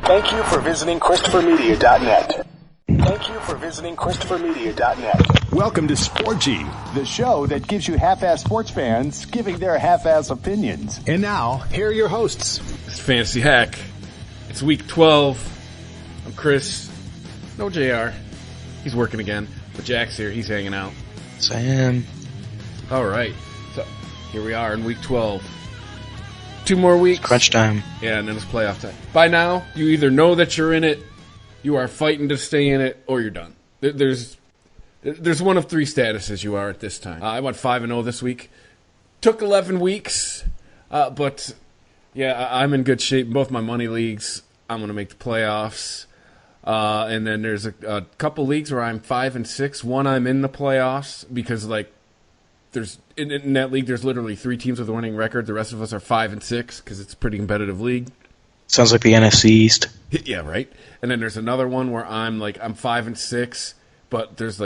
Thank you for visiting ChristopherMedia.net. Thank you for visiting ChristopherMedia.net. Welcome to Sporgy, the show that gives you half-ass sports fans giving their half-ass opinions. And now, here are your hosts. It's Fantasy Hack. It's week 12. I'm Chris. No JR. He's working again. But Jack's here. He's hanging out. Yes, I am. All right. So here we are in week 12. 2 more weeks. It's crunch time. Yeah, and then it's playoff time. By now, you either know that you're in it, you are fighting to stay in it, or you're done. There's one of 3 statuses you are at this time. I went 5-0 this week. Took 11 weeks, but yeah, I'm in good shape in both my money leagues. I'm going to make the playoffs. And then there's a couple leagues where I'm 5-6. One, I'm in the playoffs because there's in that league there's literally 3 teams with a winning record. The rest of us are 5-6 because it's a pretty competitive league. Sounds like the NFC East. Yeah, right. And then there's another one where I'm 5-6, but there's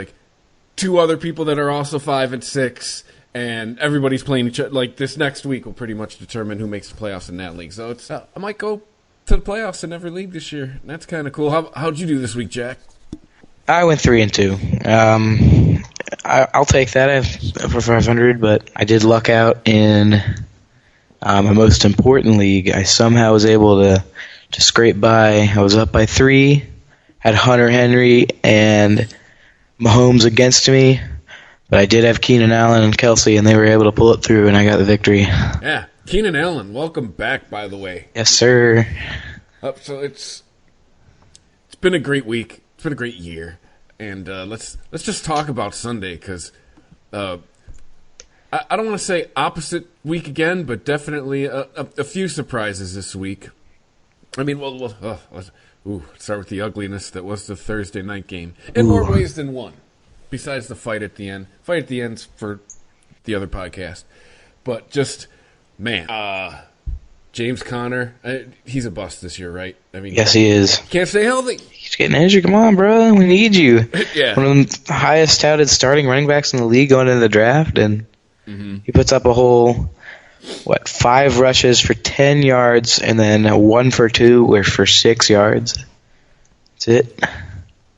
2 other people that are also 5-6, and everybody's playing each other. This next week will pretty much determine who makes the playoffs in that league. So it's I might go to the playoffs in every league this year. That's kind of cool. How'd you do this week, Jack? I went 3-2. I'll take that for 500, but I did luck out in my most important league. I somehow was able to scrape by. I was up by 3, had Hunter Henry and Mahomes against me, but I did have Keenan Allen and Kelsey, and they were able to pull it through, and I got the victory. Yeah, Keenan Allen, welcome back, by the way. Yes, sir. So it's been a great week. It's been a great year, and let's just talk about Sunday because I don't want to say opposite week again, but definitely a few surprises this week. I mean, let's start with the ugliness that was the Thursday night game in more ways than one. Besides the fight at the end, is for the other podcast, but just man. James Conner, he's a bust this year, right? I mean, yes, he is. Can't stay healthy. He's getting injured. Come on, bro. We need you. Yeah. One of the highest touted starting running backs in the league going into the draft, and he puts up a whole, 5 rushes for 10 yards, and then 1 for 2 for 6 yards. That's it.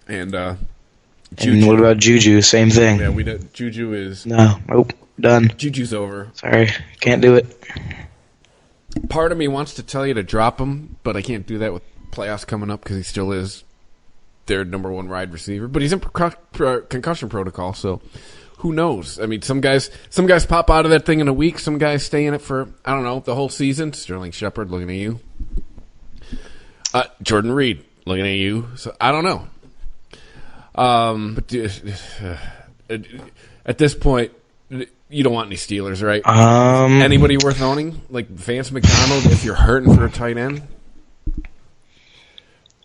And what about Juju? Same thing. Yeah, we did. Juju is... Nope, done. Juju's over. Sorry, can't do it. Part of me wants to tell you to drop him, but I can't do that with playoffs coming up because he still is their number 1 wide receiver. But he's in concussion protocol, so who knows? I mean, some guys pop out of that thing in a week. Some guys stay in it for, I don't know, the whole season. Sterling Shepard, looking at you. Jordan Reed, looking at you. So I don't know. But at this point, you don't want any Steelers, right? Anybody worth owning? Like Vance McDonald, if you're hurting for a tight end?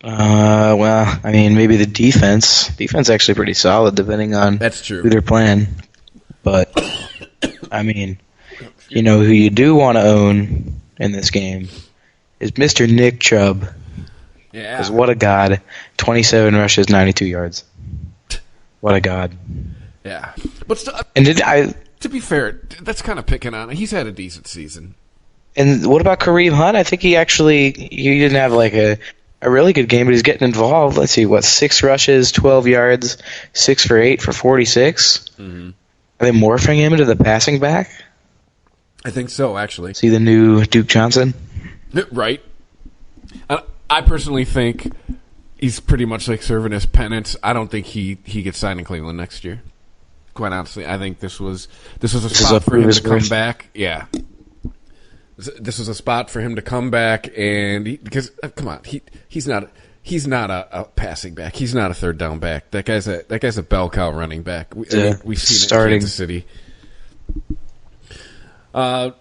Well, I mean, maybe the defense. Defense actually pretty solid, depending on That's true. who they're playing. But, I mean, who you do want to own in this game is Mr. Nick Chubb. Yeah. Because what a god. 27 rushes, 92 yards. What a god. Yeah. But still, to be fair, that's kind of picking on him. He's had a decent season. And what about Kareem Hunt? I think he didn't have a really good game, but he's getting involved. Let's see, 6 rushes, 12 yards, 6 for 8 for 46? Mm-hmm. Are they morphing him into the passing back? I think so, actually. See the new Duke Johnson? Right. I personally think he's pretty much serving his penance. I don't think he gets signed in Cleveland next year. Quite honestly, I think this was a spot for him to come back. Yeah, this was a spot for him to come back, and come on, he's not a passing back. He's not a third down back. That guy's a bell cow running back. We've seen it in Kansas City. Odell.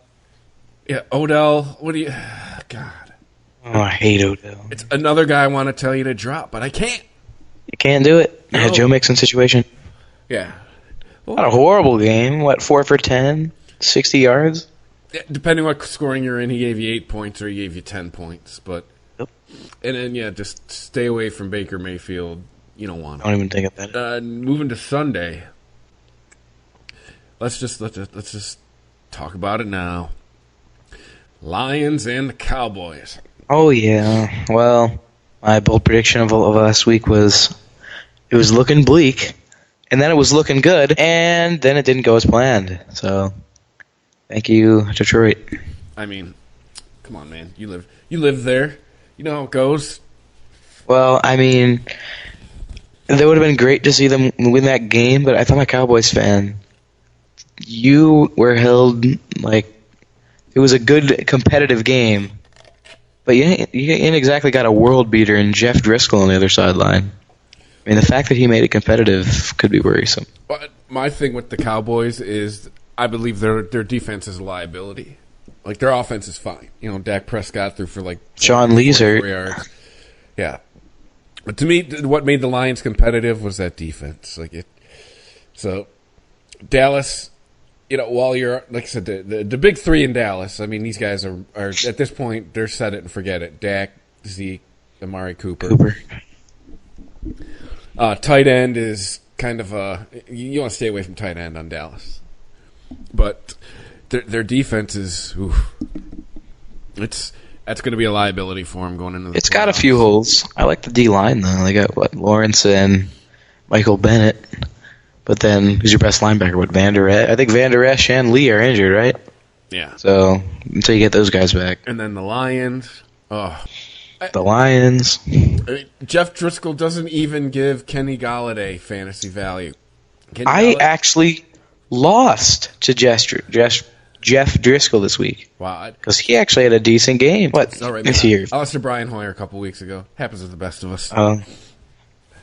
What do you? God. Oh, I hate Odell. It's another guy I want to tell you to drop, but I can't. You can't do it. No. Yeah, Joe Mixon situation. Yeah. Well, not a horrible game. 4 for 10, 60 yards? Depending what scoring you're in, he gave you 8 points or he gave you 10 points. But Yep. And then, just stay away from Baker Mayfield. You don't want him. I don't even think of that. Moving to Sunday. Let's just talk about it now. Lions and the Cowboys. Oh, yeah. Well, My bold prediction of last week was it was looking bleak, and then it was looking good, and then it didn't go as planned. So, thank you, Detroit. I mean, come on, man. You live there. You know how it goes. Well, I mean, it would have been great to see them win that game, but I thought my Cowboys fan, you were held like it was a good competitive game, but you ain't exactly got a world beater in Jeff Driscoll on the other sideline. I mean, the fact that he made it competitive could be worrisome. But my thing with the Cowboys is I believe their defense is a liability. Like, their offense is fine. You know, Dak Prescott threw for like Sean Lee's hurt. Yards. Yeah. But to me, what made the Lions competitive was that defense. So, Dallas, you know, while you're, like I said, the big three in Dallas, I mean, these guys are at this point, they're set it and forget it. Dak, Zeke, Amari Cooper. Tight end is kind of you want to stay away from tight end on Dallas. But their defense is, that's going to be a liability for them going into the It's playoffs. got a few holes. I like the D-line, though. They got, Lawrence and Michael Bennett. But then, who's your best linebacker? Van Der Esch? I think Van Der Esch and Lee are injured, right? Yeah. So, until you get those guys back. And then the Lions. Oh. The Lions. Jeff Driscoll doesn't even give Kenny Galladay fantasy value. I actually lost to Jeff Driscoll this week. Wow. Because he actually had a decent game. What? All right, This year. I lost to Brian Hoyer a couple weeks ago. Happens to the best of us.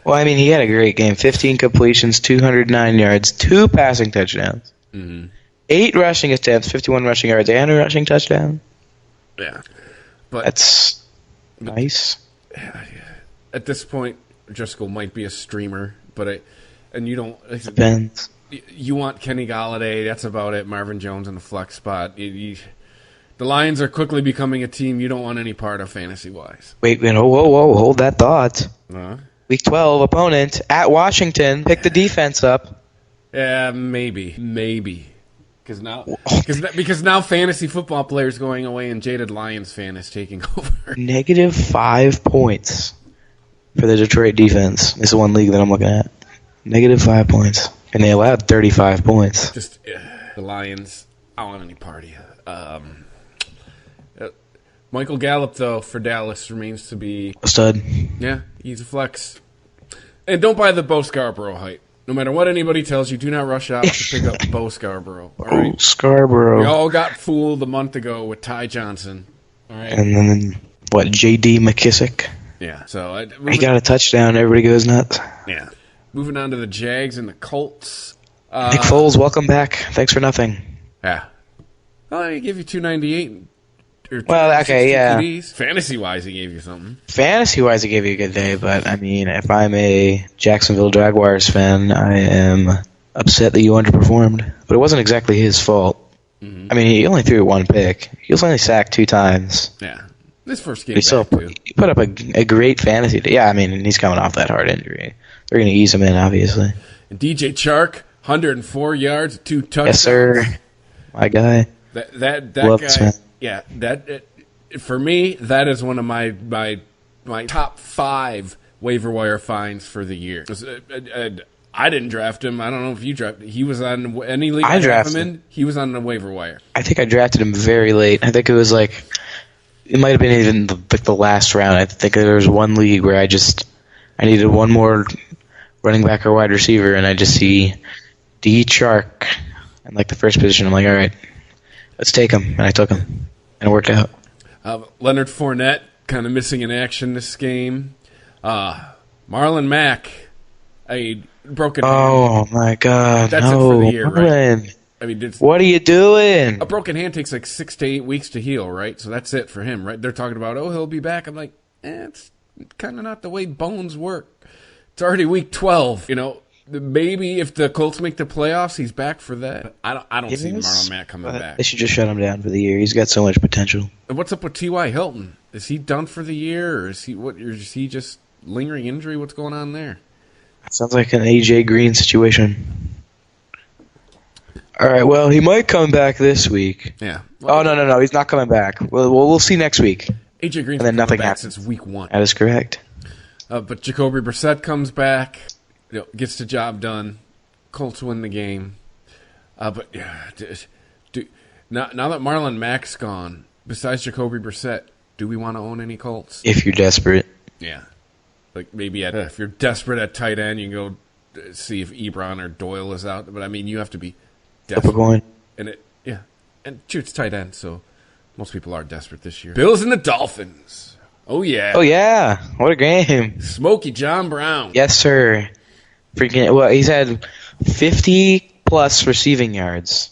Well, I mean, he had a great game. 15 completions, 209 yards, 2 passing touchdowns. Mm-hmm. 8 rushing attempts, 51 rushing yards, and a rushing touchdown. Yeah. But That's nice. at this point, Driscoll might be a streamer, and you don't. Depends. You want Kenny Galladay, that's about it. Marvin Jones in the flex spot. The Lions are quickly becoming a team you don't want any part of fantasy-wise. Wait, whoa, hold that thought. Uh-huh. Week 12 opponent at Washington. Pick the defense up. Yeah, maybe. Because now fantasy football players going away and jaded Lions fan is taking over. Negative 5 points for the Detroit defense. This is one league that I'm looking at. Negative 5 points. And they allowed 35 points. Just the Lions, I don't want any party. Michael Gallup, though, for Dallas remains to be A stud. Yeah, he's a flex. And don't buy the Bo Scarborough hype. No matter what anybody tells you, do not rush out to pick up Bo Scarborough. All right? Scarborough. We all got fooled a month ago with Ty Johnson. All right. And then, J.D. McKissick? Yeah. So He got a touchdown. Everybody goes nuts. Yeah. Moving on to the Jags and the Colts. Nick Foles, welcome back. Thanks for nothing. Yeah. Well, he gave you 298. Well, okay, yeah. Fantasy-wise, he gave you something. Fantasy-wise, he gave you a good day, but, I mean, if I'm a Jacksonville Jaguars fan, I am upset that you underperformed. But it wasn't exactly his fault. Mm-hmm. I mean, he only threw 1 pick. He was only sacked 2 times. Yeah. This first game He put up a great fantasy day. Yeah, I mean, he's coming off that hard injury. They're going to ease him in, obviously. And DJ Chark, 104 yards, 2 touchdowns. Yes, sir. My guy. That Love guy. Yeah, for me, that is one of my top 5 waiver wire finds for the year. I didn't draft him. I don't know if you drafted. He was on any league I drafted him in. He was on the waiver wire. I think I drafted him very late. I think it was it might have been even the last round. I think there was one league where I needed one more running back or wide receiver, and I just see D. Chark in the first position. I'm like, all right, let's take him, and I took him. And it worked out. Leonard Fournette kind of missing in action this game. Marlon Mack, a broken hand. Oh, my God. That's it for the year, right? I mean, what are you doing? A broken hand takes 6 to 8 weeks to heal, right? So that's it for him, right? They're talking about, he'll be back. I'm like, it's kind of not the way bones work. It's already week 12, Maybe if the Colts make the playoffs, he's back for that. I don't see Marlon Mack coming back. They should just shut him down for the year. He's got so much potential. And what's up with T.Y. Hilton? Is he done for the year, or is he just lingering injury? What's going on there? Sounds like an A.J. Green situation. All right, well, he might come back this week. Yeah. Well, no, he's not coming back. We'll see next week. A.J. Green's and then been nothing back happens since week 1. That is correct. But Jacoby Brissett comes back, gets the job done. Colts win the game. But yeah, now that Marlon Mack's gone, besides Jacoby Brissett, do we want to own any Colts? If you're desperate. Yeah. Like maybe if you're desperate at tight end, you can go see if Ebron or Doyle is out. But I mean, you have to be desperate. And it's tight end, so most people are desperate this year. Bills and the Dolphins. Oh yeah. Oh yeah. What a game. Smokey John Brown. Yes, sir. He's had 50 plus receiving yards.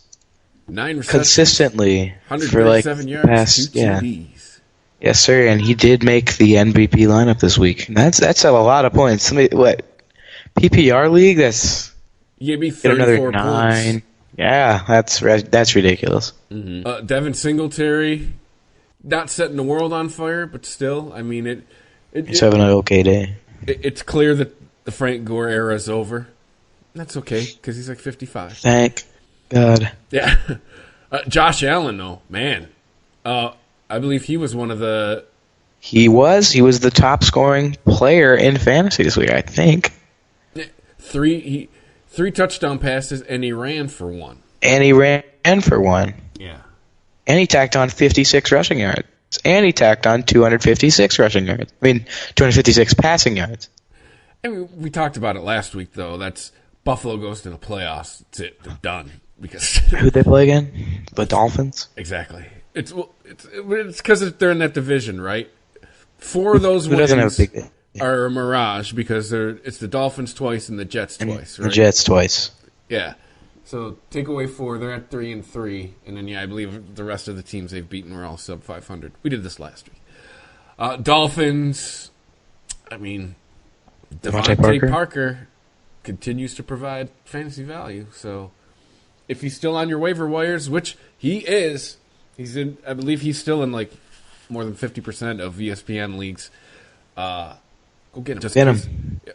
9 receptions. Consistently. 137 yards, past, 2 TDs. Yes, sir, and he did make the MVP lineup this week. That's a lot of points. What PPR league? That's you gave me 34 another 9. points. Yeah, that's ridiculous. Mm-hmm. Devin Singletary, not setting the world on fire, but still, I mean He's having an okay day. It's clear that the Frank Gore era is over. That's okay because he's like 55. Thank God. Yeah, Josh Allen though, man. I believe he was one of the... He was the top scoring player in fantasy this week, I think. 3 touchdown passes, and he ran for 1. And he ran for 1. Yeah. And he tacked on 56 rushing yards. And he tacked on 256 rushing yards. 256 passing yards. And we talked about it last week, though. That's Buffalo goes to the playoffs. That's it. They're done. Because who'd they play again? The Dolphins? Exactly. It's because they're in that division, right? 4 of those wins are a mirage because it's the Dolphins twice and the Jets twice, right? The Jets twice. Yeah. So take away 4, they're at 3-3, and then I believe the rest of the teams they've beaten were all sub 500. We did this last week. Dolphins. I mean, Devontae Parker continues to provide fantasy value. So if he's still on your waiver wires, which he is. I believe he's still in like more than 50% of ESPN leagues. Go get him. Just get him.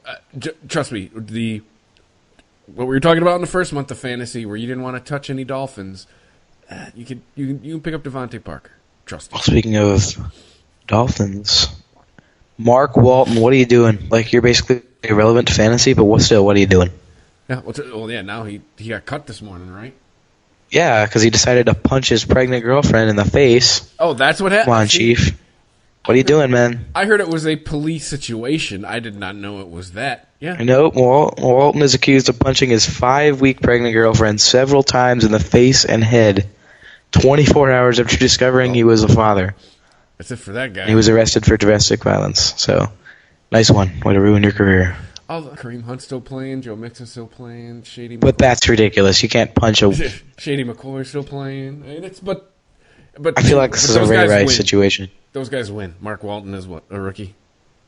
Trust me, what we were talking about in the first month of fantasy, where you didn't want to touch any Dolphins, you can pick up Devontae Parker. Trust me. Speaking of Dolphins, Mark Walton, what are you doing? Like, you're basically irrelevant to fantasy, but what are you doing? Yeah. Well, yeah. Now he got cut this morning, right? Yeah, because he decided to punch his pregnant girlfriend in the face. Oh, that's what happened? Come on, Chief. What are you doing, man? I heard it was a police situation. I did not know it was that. Yeah. No, Walton is accused of punching his 5-week pregnant girlfriend several times in the face and head 24 hours after discovering he was a father. That's it for that guy. He was arrested for domestic violence. So, nice one. Way to ruin your career. Kareem Hunt's still playing, Joe Mixon's still playing, Shady. But that's ridiculous. You can't punch a. Shady McCoy's still playing. But I feel like this is a Ray Rice situation. Those guys win. Mark Walton is what, a rookie.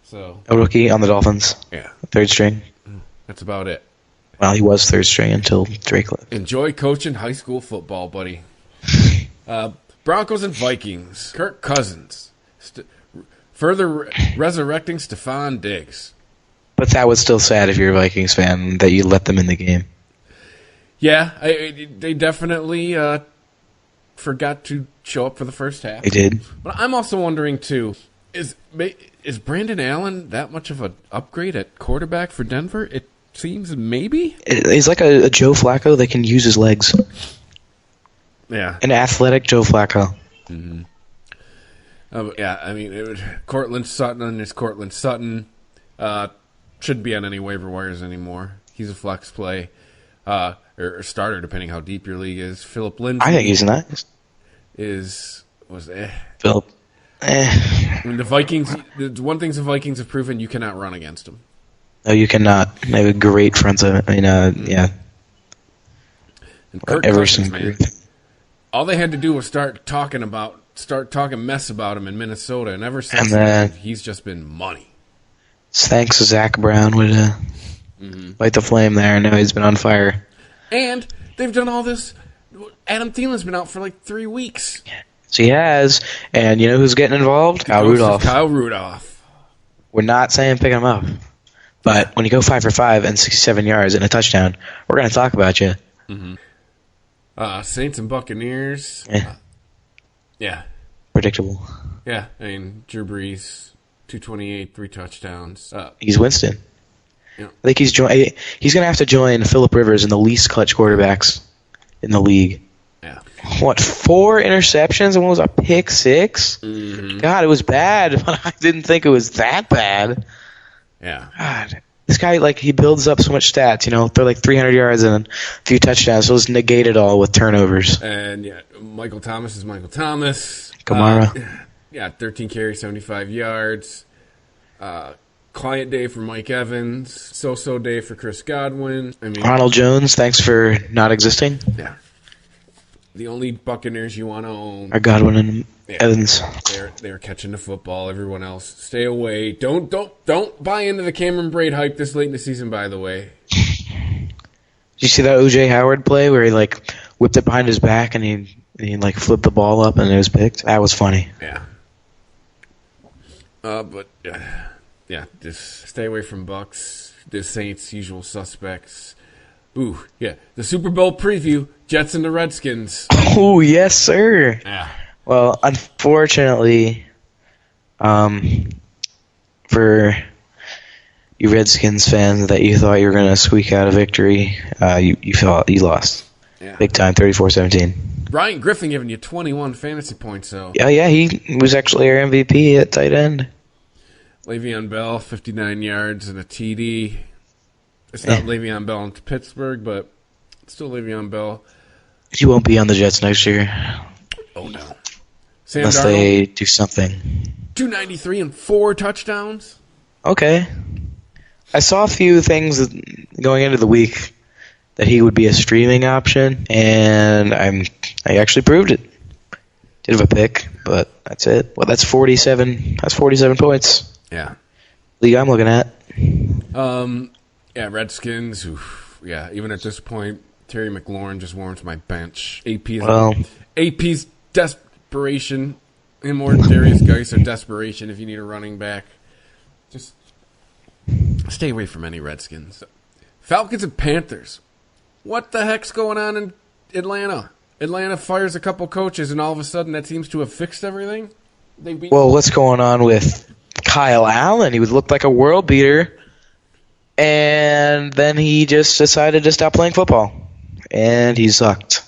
So a rookie on the Dolphins. Yeah, 3rd string. That's about it. Well, he was 3rd string until Drake left. Enjoy coaching high school football, buddy. Broncos and Vikings. Kirk Cousins further resurrecting Stephon Diggs. But that was still sad if you're a Vikings fan that you let them in the game. Yeah, they definitely forgot to show up for the first half. They did. But I'm also wondering, too, is Brandon Allen that much of an upgrade at quarterback for Denver? It seems maybe. He's like a Joe Flacco that can use his legs. Yeah. An athletic Joe Flacco. Mm-hmm. Yeah, I mean, Cortland Sutton is Cortland Sutton. Shouldn't be on any waiver wires anymore. He's a flex play. Or starter, depending how deep your league is. Philip Lindsay. I think he's nice. Philip. I mean, the Vikings, one thing the Vikings have proven, you cannot run against them. No, you cannot. They have a great front seven. I mean, yeah. And Kirk Cousins, man. All they had to do was start talking mess about him in Minnesota, and ever since then, he's just been money. Thanks, Zach Brown would light the flame there. I know he's been on fire. And they've done all this. Adam Thielen's been out for like 3 weeks. So he has, and you know who's getting involved? Kyle Rudolph. We're not saying pick him up, but when you go 5 for 5 and 67 yards and a touchdown, we're going to talk about you. Mm-hmm. Saints and Buccaneers. Yeah. Predictable. Yeah, I mean, Drew Brees, 228, 3 touchdowns. He's Winston. Yeah. I think he's going to have to join Phillip Rivers in the least clutch quarterbacks in the league. Yeah. What, 4 interceptions and what was a pick 6? Mm-hmm. God, it was bad, but I didn't think it was that bad. Yeah. God, this guy, like, he builds up so much stats, throw like 300 yards and a few touchdowns, so just negate it all with turnovers. And, yeah, Michael Thomas is Michael Thomas. Kamara. 13 carries, 75 yards. Quiet day for Mike Evans. So-so day for Chris Godwin. Ronald Jones, thanks for not existing. Yeah. The only Buccaneers you want to own are Godwin and Evans. They're catching the football. Everyone else, stay away. Don't buy into the Cameron Braid hype this late in the season. By the way, did you see that O.J. Howard play where he like whipped it behind his back and he like flipped the ball up and it was picked? That was funny. Yeah. Just stay away from Bucks. The Saints, usual suspects. Ooh, yeah. The Super Bowl preview, Jets and the Redskins. Oh, yes, sir. Yeah. Well, unfortunately, for you Redskins fans that you thought you were going to squeak out a victory, you lost. Yeah. Big time, 34-17. Ryan Griffin giving you 21 fantasy points, though. Yeah, he was actually our MVP at tight end. Le'Veon Bell, 59 yards and a TD. It's not Le'Veon Bell in Pittsburgh, but it's still Le'Veon Bell. He won't be on the Jets next year. Oh, no. Sam Unless Darnold, they do something. 293 and 4 touchdowns. Okay. I saw a few things going into the week that he would be a streaming option, and I actually proved it. Did have a pick, but that's it. Well, that's 47. That's 47 points. Yeah. League I'm looking at. Redskins. Oof, yeah, even at this point, Terry McLaurin just warms my bench. AP's desperation. Him or Darius Geis are desperation if you need a running back. Just stay away from any Redskins. Falcons and Panthers. What the heck's going on in Atlanta? Atlanta fires a couple coaches, and all of a sudden that seems to have fixed everything? Well, what's going on with Kyle Allen? He would look like a world beater, and then he just decided to stop playing football, and he sucked.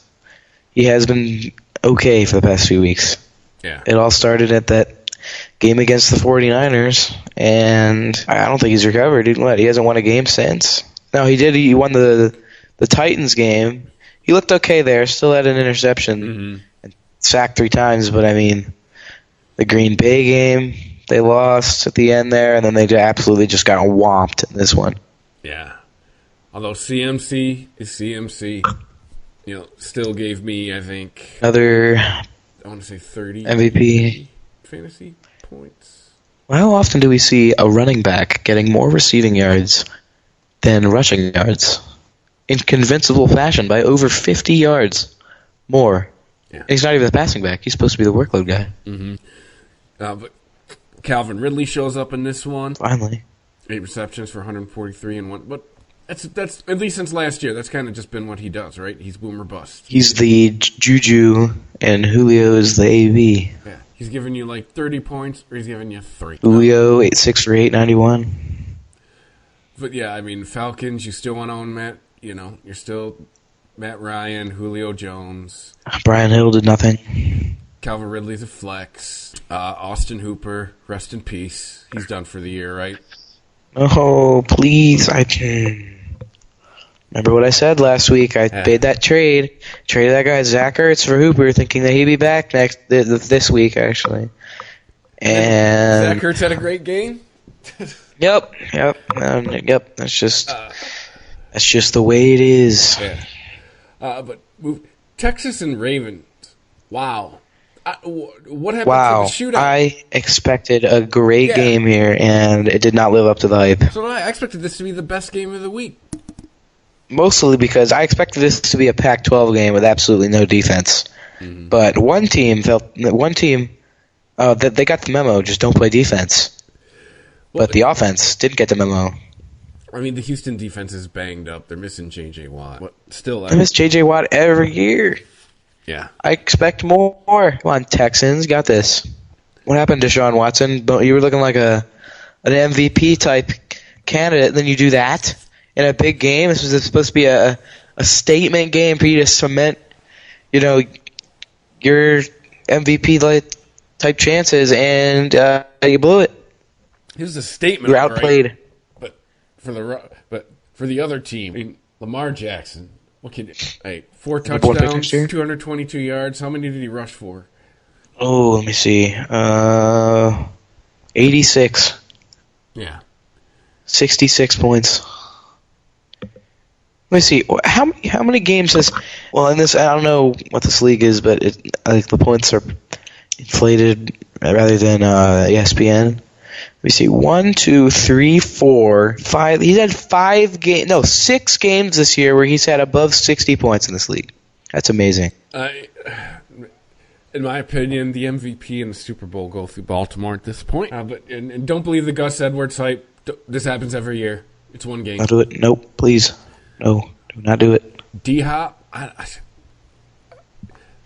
He has been okay for the past few weeks. Yeah. It all started at that game against the 49ers, and I don't think he's recovered. He hasn't won a game since. No, he did. He won the Titans game. He looked okay there. Still had an interception and sacked 3 times, but the Green Bay game, they lost at the end there, and then they absolutely just got whomped in this one. Yeah. Although CMC is CMC, still gave me, I think, another, I want to say 30 MVP fantasy points. How often do we see a running back getting more receiving yards than rushing yards? In convincible fashion, by over 50 yards more. Yeah. And he's not even the passing back. He's supposed to be the workload guy. Mm-hmm. But Calvin Ridley shows up in this one. Finally. 8 receptions for 143 and 1. But that's at least since last year. That's kind of just been what he does, right? He's boom or bust. He's the Juju, and Julio is the AV. Yeah. He's giving you like 30 points, or he's giving you 3. Julio, 6 for 891. But yeah, Falcons, you still want to own Matt. You're still Matt Ryan, Julio Jones. Brian Hill did nothing. Calvin Ridley's a flex. Austin Hooper, rest in peace. He's done for the year, right? Oh, please. Remember what I said last week? I made that trade. Traded that guy Zach Ertz for Hooper, thinking that he'd be back this week, actually. And Zach Ertz had a great game? Yep. That's just the way it is. Yeah. But Texas and Ravens. Wow. What happened to the shootout? I expected a great game here, and it did not live up to the hype. So I expected this to be the best game of the week. Mostly because I expected this to be a Pac-12 game with absolutely no defense. Mm-hmm. But one team that they got the memo, just don't play defense. Well, but the offense didn't get the memo. The Houston defense is banged up. They're missing J.J. Watt. But still, they miss J.J. Watt every year. Yeah. I expect more. Come on, Texans, got this. What happened to Deshaun Watson? You were looking like a an MVP type candidate, and then you do that in a big game. This was supposed to be a statement game for you to cement, your MVP type chances, and you blew it. It was a statement. You're outplayed. Right? But for the other team, I mean, Lamar Jackson, what can 4 touchdowns, 222 yards. How many did he rush for? Oh, let me see. 86. Yeah. 66 points. Let me see. How many games has? Well, in this, I don't know what this league is, but I think the points are inflated rather than ESPN. Let me see. 1, 2, 3, 4, 5. He's had 6 games this year where he's had above 60 points in this league. That's amazing. In my opinion, the MVP and the Super Bowl go through Baltimore at this point. But don't believe the Gus Edwards hype. This happens every year. It's one game. I'll do it. Nope, please. No, do not do it. D-Hop,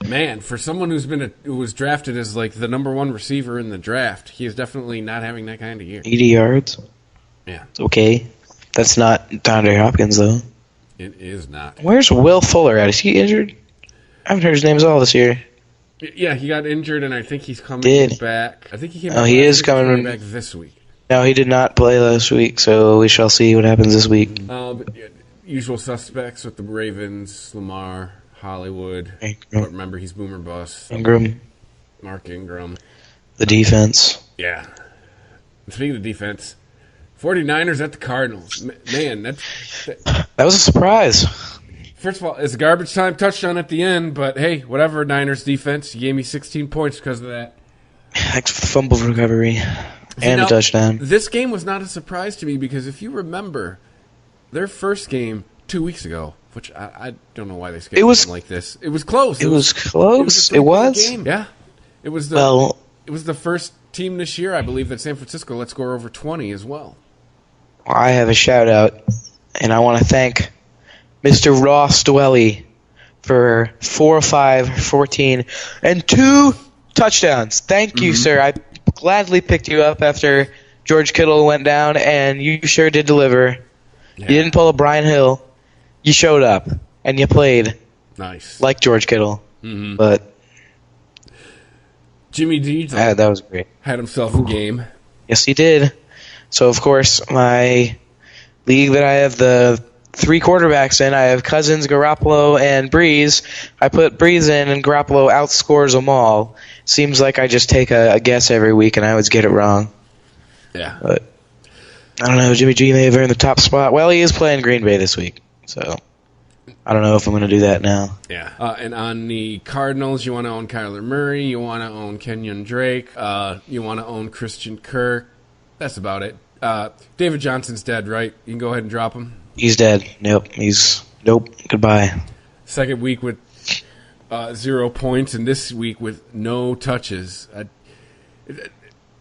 man, for someone who was drafted as like the number 1 receiver in the draft, he is definitely not having that kind of year. 80 yards. Yeah, it's okay. That's not DeAndre Hopkins though. It is not. Where's Will Fuller at? Is he injured? I haven't heard his name at all this year. Yeah, he got injured, and I think he's coming back. I think he came. He is coming back this week. No, he did not play last week, so we shall see what happens this week. But usual suspects with the Ravens: Lamar, Hollywood. Ingram. But remember, he's boomer bust. Mark Ingram. The defense. Yeah. Speaking of defense, 49ers at the Cardinals. Man, that was a surprise. First of all, it's a garbage time touchdown at the end, but hey, whatever, Niners defense. You gave me 16 points because of that. Thanks for the fumble recovery and a touchdown. This game was not a surprise to me because if you remember, their first game 2 weeks ago, which I don't know why they scheduled it like this. It was close. It was close. It was? Game. Yeah. It was the first team this year, I believe, that San Francisco let score over 20 as well. I have a shout-out, and I want to thank Mr. Ross Dwelly for 4 of 5, 14, and 2 touchdowns. Thank you, sir. I gladly picked you up after George Kittle went down, and you sure did deliver. Yeah. You didn't pull a Brian Hill. You showed up, and you played. Nice. Like George Kittle. Mm-hmm. But Jimmy D that was great. Had himself a game. Yes, he did. So, of course, my league that I have the 3 quarterbacks in, I have Cousins, Garoppolo, and Breeze. I put Breeze in, and Garoppolo outscores them all. Seems like I just take a guess every week, and I always get it wrong. Yeah. But I don't know. Jimmy G may have earned the top spot. Well, he is playing Green Bay this week, so I don't know if I'm going to do that now. Yeah. And on the Cardinals, you want to own Kyler Murray. You want to own Kenyon Drake. You want to own Christian Kirk. That's about it. David Johnson's dead, right? You can go ahead and drop him. He's dead. Nope. Goodbye. Second week with 0 points, and this week with no touches.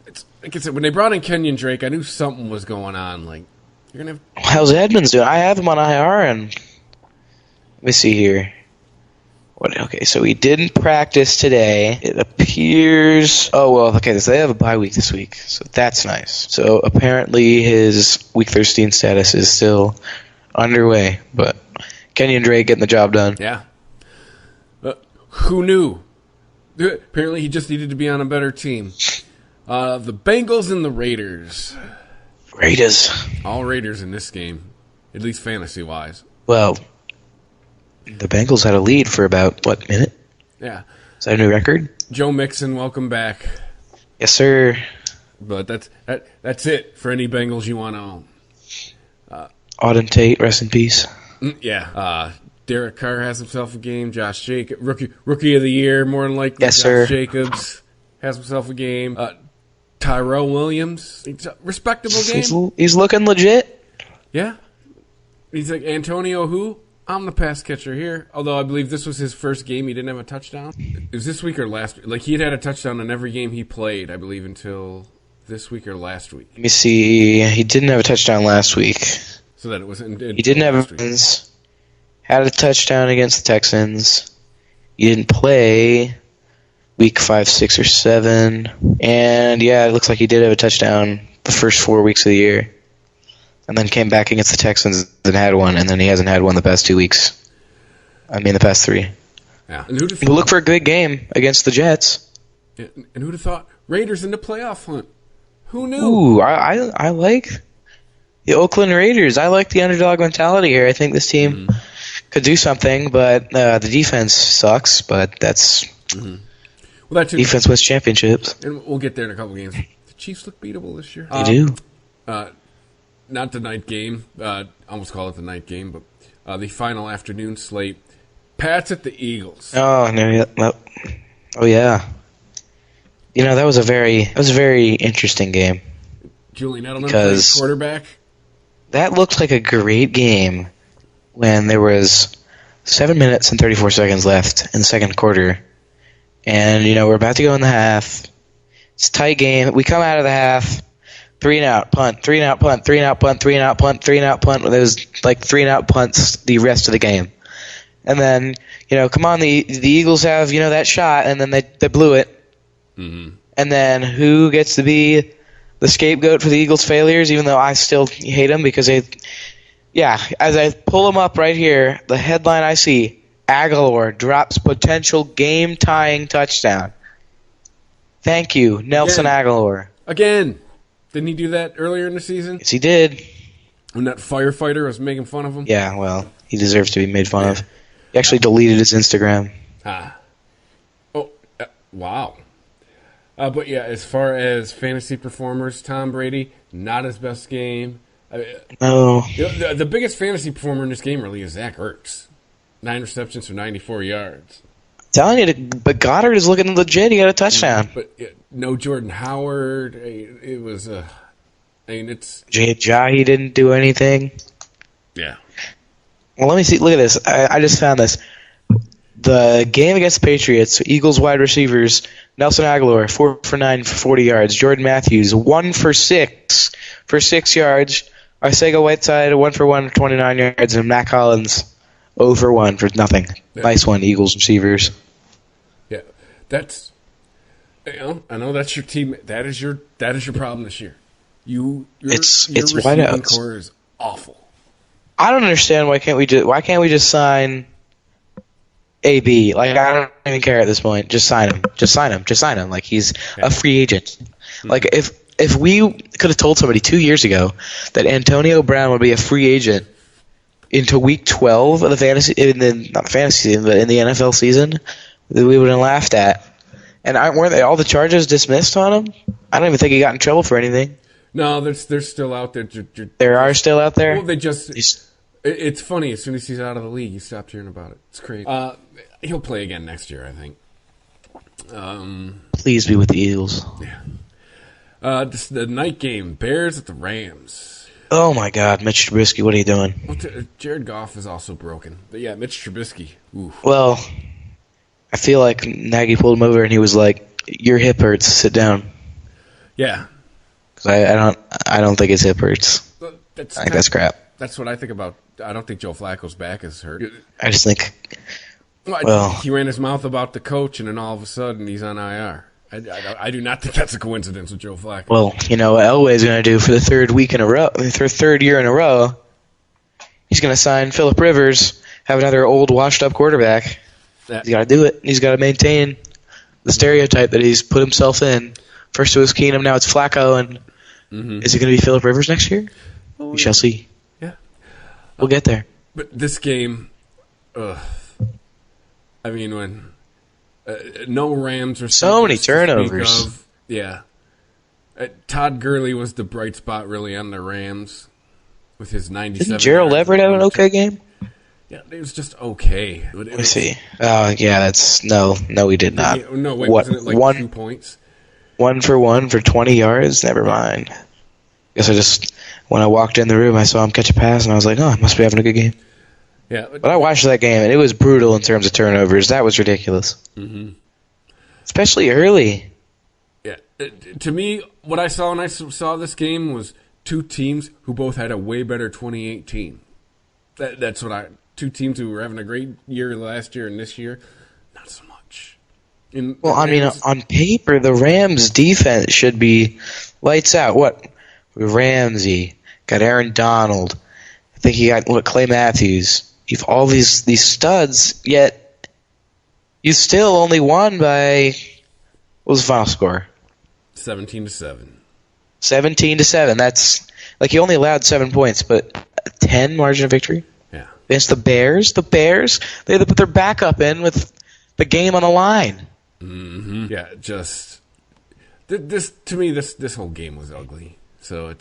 It's like I said, when they brought in Kenyon Drake, I knew something was going on. Like, you're gonna have... How's Edmonds doing? I have him on IR, and let me see here. Okay, so he didn't practice today. It appears... Oh, well, okay, so they have a bye week this week, so that's nice. So apparently his Week 13 status is still underway, but Kenyon Drake getting the job done. Yeah. Who knew? Apparently he just needed to be on a better team. The Bengals and the Raiders. Raiders. All Raiders in this game, at least fantasy-wise. Well... The Bengals had a lead for about, minute? Yeah. Is that a new record? Joe Mixon, welcome back. Yes, sir. But that's it for any Bengals you want to own. Auden Tate, rest in peace. Yeah. Derek Carr has himself a game. Josh Jacobs, rookie of the year, more than likely. Yes, sir. Josh Jacobs has himself a game. Tyrell Williams, respectable game. He's looking legit. Yeah. He's like, Antonio who? I'm the pass catcher here. Although I believe this was his first game. He didn't have a touchdown. It was this week or last week. Like, he had a touchdown in every game he played, I believe, until this week or last week. Let me see. He didn't have a touchdown last week. So that it was in he didn't have had a touchdown against the Texans. He didn't play week 5, 6, or 7. And, yeah, it looks like he did have a touchdown the first 4 weeks of the year, and then came back against the Texans and had one, and then he hasn't had one the past 2 weeks. The past 3. Yeah. And who'd have We'll look for a good game against the Jets. And who'd have thought Raiders in the playoff hunt? Who knew? Ooh, I like the Oakland Raiders. I like the underdog mentality here. I think this team could do something, but the defense sucks. But that's Well, that too. defense wins championships. And we'll get there in a couple games. The Chiefs look beatable this year. They do. Not the night game. Almost call it the night game, but the final afternoon slate. Pats at the Eagles. Oh no! Oh yeah. That was a very interesting game. Julian Edelman Because- playing quarterback. That looked like a great game when there was 7 minutes and 34 seconds left in the second quarter. And, we're about to go in the half. It's a tight game. We come out of the half, 3 and out, punt, 3 and out, punt, 3 and out, punt, 3 and out, punt, 3 and out, punt. There was like 3 and out punts the rest of the game. And then, come on, the Eagles have, that shot, and then they blew it. Mm-hmm. And then who gets to be the scapegoat for the Eagles' failures, even though I still hate them because as I pull them up right here, the headline I see, Aguilar drops potential game-tying touchdown. Thank you, Nelson Aguilar. Again. Didn't he do that earlier in the season? Yes, he did. When that firefighter was making fun of him? Yeah, well, he deserves to be made fun of. He actually deleted his Instagram. Oh, wow. But yeah, as far as fantasy performers, Tom Brady, not his best game. No. The biggest fantasy performer in this game really is Zach Ertz. 9 receptions for 94 yards. Telling you, but Goddard is looking legit. He got a touchdown. But no Jordan Howard. It was it's... Jahi didn't do anything. Yeah. Well, let me see. Look at this. I just found this. The game against the Patriots, Eagles wide receivers, Nelson Aguilar, 4 for 9 for 40 yards. Jordan Matthews, 1 for 6 for 6 yards. Arcega Whiteside, 1 for 1 for 29 yards. And Matt Collins, 0 for 1 for nothing. Yeah. Nice one, Eagles receivers. Yeah. That's... I know that's your team. That is your problem this year. Your It's receiving wideouts. core is awful. I don't understand why can't we just sign AB? Like, I don't even care at this point. Just sign him. Just sign him. Like, he's a free agent. Like, if we could have told somebody 2 years ago that Antonio Brown would be a free agent into week 12 of the not the fantasy season, but in the NFL season, we would have laughed at. And weren't they all the charges dismissed on him? I don't even think he got in trouble for anything. No, they're still out there. There are still out there? Well, it's funny. As soon as he's out of the league, you stopped hearing about it. It's crazy. He'll play again next year, I think. Please be with the Eagles. Yeah. The night game, Bears at the Rams. Oh, my God. Mitch Trubisky, what are you doing? Well, Jared Goff is also broken. But yeah, Mitch Trubisky. Oof. Well, I feel like Nagy pulled him over and he was like, "Your hip hurts. Sit down." Yeah. Because I don't think his hip hurts. I think that's crap. That's what I think about. I don't think Joe Flacco's back is hurt. I just think, He ran his mouth about the coach, and then all of a sudden he's on IR. I do not think that's a coincidence with Joe Flacco. well, what Elway's going to do for the third year in a row, he's going to sign Phillip Rivers, have another old, washed-up quarterback. He's got to do it. He's got to maintain the stereotype that he's put himself in. First it was Keenum, now it's Flacco, and is it going to be Phillip Rivers next year? We shall see. Yeah. We'll get there. But this game, when no Rams receivers So many to speak turnovers. of. Yeah. Todd Gurley was the bright spot really on the Rams with his 97. Didn't Gerald Everett have an okay game? Yeah, it was just okay. Let me see. Oh, yeah, that's... No, he did not. No, wait, What, wasn't it like 2 points? 1 for 1 for 20 yards? Never mind. Guess when I walked in the room, I saw him catch a pass, and I was like, oh, I must be having a good game. Yeah. But I watched that game, and it was brutal in terms of turnovers. That was ridiculous. Mm-hmm. Especially early. Yeah. To me, what I saw when I saw this game was two teams who both had a way better 2018. That's what two teams who were having a great year last year and this year, not so much. On paper, the Rams' defense should be lights out. What? Ramsey, got Aaron Donald. I think you got Clay Matthews. You've all these studs, yet you still only won by, what was the final score? 17-7. 17-7. That's like you only allowed 7 points, but a 10 margin of victory. Yeah. Against the Bears. The Bears, they had to put their backup in with the game on the line. Mm-hmm. Yeah, just this to me, this whole game was ugly. So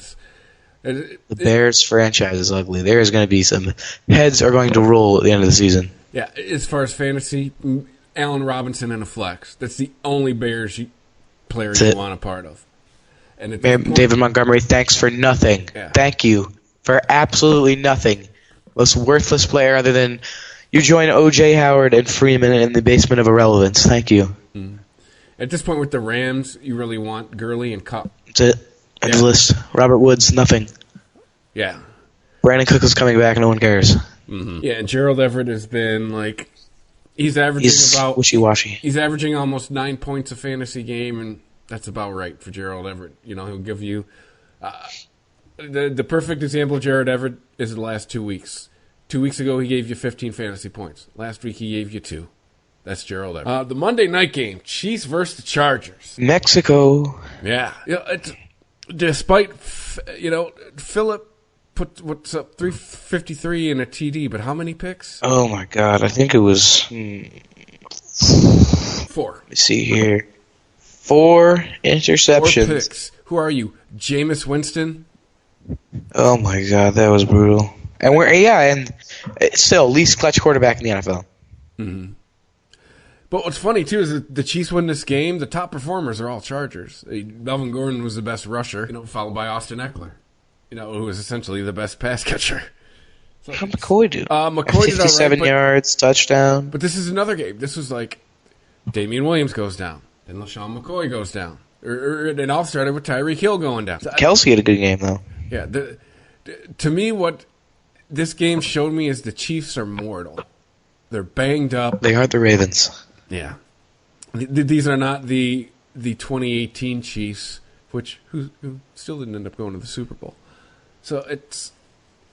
The Bears franchise is ugly. There is going to be some heads are going to roll at the end of the season. Yeah, as far as fantasy, Allen Robinson and a flex. That's the only Bears player you want a part of. And at this point, David Montgomery, thanks for nothing. Yeah. Thank you for absolutely nothing. Most worthless player other than you join O.J. Howard and Freeman in the basement of irrelevance. Thank you. At this point with the Rams, you really want Gurley and Cup. That's it. End of list. Robert Woods, nothing. Yeah. Brandon Cook is coming back. No one cares. Mm-hmm. Yeah, and Gerald Everett has been like he's about wishy-washy. He's averaging almost 9 points a fantasy game, and that's about right for Gerald Everett. You know, he'll give you the perfect example of Gerald Everett is the last 2 weeks. 2 weeks ago, he gave you 15 fantasy points. Last week, he gave you 2. That's Gerald Everett. The Monday night game, Chiefs versus the Chargers. Mexico. Yeah. It's, despite, Phillip put what's up 353 in a TD, but how many picks? Oh, my God. I think it was 4. Let me see here. 4 interceptions. 4 picks. Who are you, Jameis Winston? Oh, my God. That was brutal. And and it's still least clutch quarterback in the NFL. Mm-hmm. But what's funny, too, is that the Chiefs win this game. The top performers are all Chargers. Melvin Gordon was the best rusher, followed by Austin Eckler, who was essentially the best pass catcher. So, how did McCoy do? McCoy did 57 yards, touchdown. But this is another game. This was like Damian Williams goes down, then LaShawn McCoy goes down. It all started with Tyreek Hill going down. Kelsey had a good game, though. Yeah. To me, what this game showed me is the Chiefs are mortal. They're banged up. They are the Ravens. Yeah. These are not the 2018 Chiefs, who still didn't end up going to the Super Bowl. So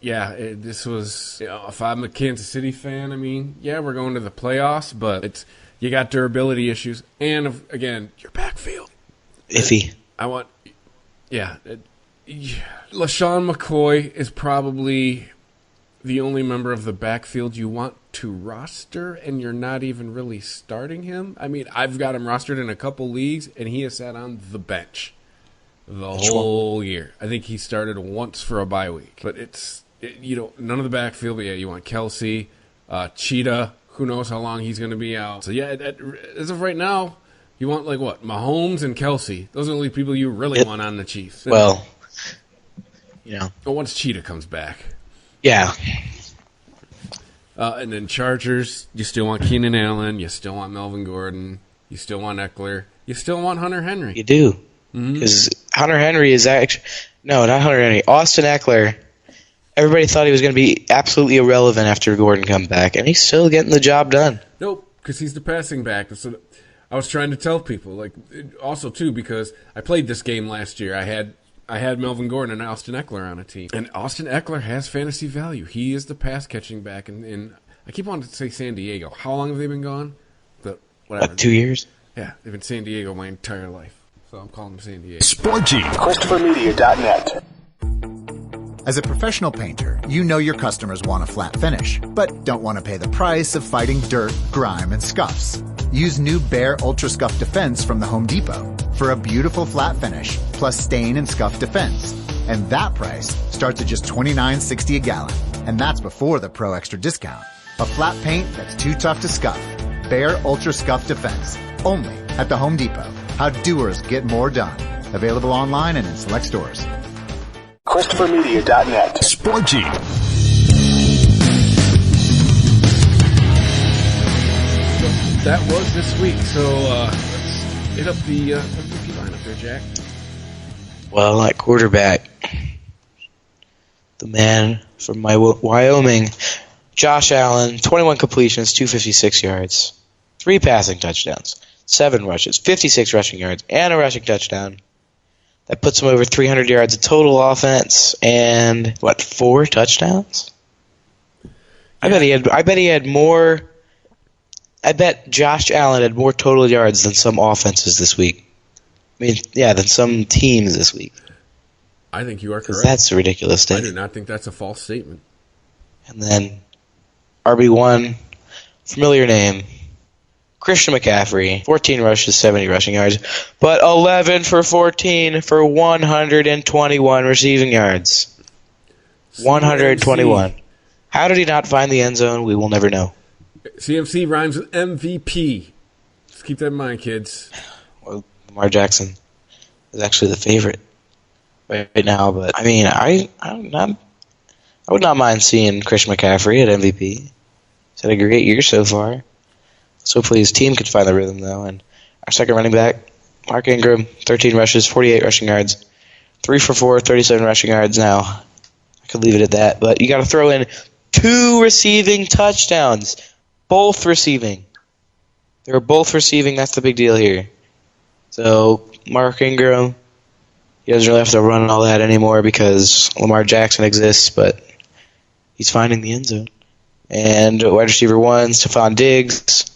this was, if I'm a Kansas City fan, we're going to the playoffs, but you got durability issues. And, again, your backfield. Iffy. LaShawn McCoy is probably the only member of the backfield you want to roster, and you're not even really starting him. I've got him rostered in a couple leagues, and he has sat on the bench the whole year. I think he started once for a bye week. But none of the backfield, but you want Kelsey, Cheetah, who knows how long he's going to be out. So, as of right now, you want, Mahomes and Kelsey. Those are the only people you really want on the Chiefs. Well, once Cheetah comes back. Yeah. And then Chargers, you still want Keenan Allen, you still want Melvin Gordon, you still want Eckler, you still want Hunter Henry. You do. Because Hunter Henry is actually... No, not Hunter Henry. Austin Eckler. Everybody thought he was going to be absolutely irrelevant after Gordon come back, and he's still getting the job done. Nope, because he's the passing back. So I was trying to tell people, also, too, because I played this game last year. I had Melvin Gordon and Austin Eckler on a team. And Austin Eckler has fantasy value. He is the pass-catching back. And I keep wanting to say San Diego. How long have they been gone? Whatever. 2 years? Yeah, they've been San Diego my entire life. So I'm calling them San Diego. Sporgy. ChristopherMedia.net. As a professional painter, you know your customers want a flat finish, but don't want to pay the price of fighting dirt, grime, and scuffs. Use new Behr Ultra Scuff Defense from the Home Depot for a beautiful flat finish plus stain and scuff defense. And that price starts at just $29.60 a gallon. And that's before the Pro Extra discount. A flat paint that's too tough to scuff. Behr Ultra Scuff Defense. Only at the Home Depot. How doers get more done. Available online and in select stores. ChristopherMedia.net. Sporgy. That was this week. So let's hit up the MVP lineup there, Jack. Well, at quarterback, the man from Wyoming, Josh Allen, 21 completions, 256 yards, 3 passing touchdowns, 7 rushes, 56 rushing yards, and a rushing touchdown. That puts him over 300 yards of total offense and, 4 touchdowns? I bet he had more. I bet Josh Allen had more total yards than some offenses this week. Than some teams this week. I think you are correct. That's a ridiculous I thing. do not think that's a false statement. And then RB1, familiar name, Christian McCaffrey, 14 rushes, 70 rushing yards, but 11 for 14 for 121 receiving yards. 121. How did he not find the end zone? We will never know. CMC rhymes with MVP. Just keep that in mind, kids. Well, Lamar Jackson is actually the favorite right now, but I would not mind seeing Christian McCaffrey at MVP. He's had a great year so far. So hopefully his team could find the rhythm, though. And our second running back, Mark Ingram, 13 rushes, 48 rushing yards, 3 for 4, 37 rushing yards now. I could leave it at that, but you got to throw in 2 receiving touchdowns. Both receiving. They were both receiving. That's the big deal here. So Mark Ingram, he doesn't really have to run all that anymore because Lamar Jackson exists, but he's finding the end zone. And wide receiver 1, Stephon Diggs.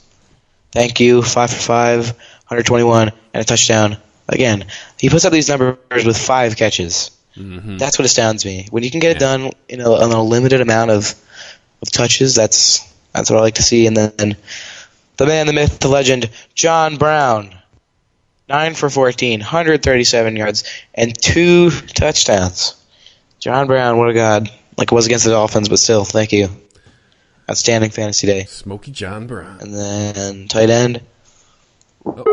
Thank you. 5 for 5, 121, and a touchdown. Again, he puts up these numbers with 5 catches. Mm-hmm. That's what astounds me. When you can get it done in a limited amount of touches, that's what I like to see. And then the man, the myth, the legend, John Brown. 9 for 14, 137 yards, and 2 touchdowns. John Brown, what a god. Like it was against the Dolphins, but still, thank you. Outstanding fantasy day. Smokey John Brown. And then tight end. Oh.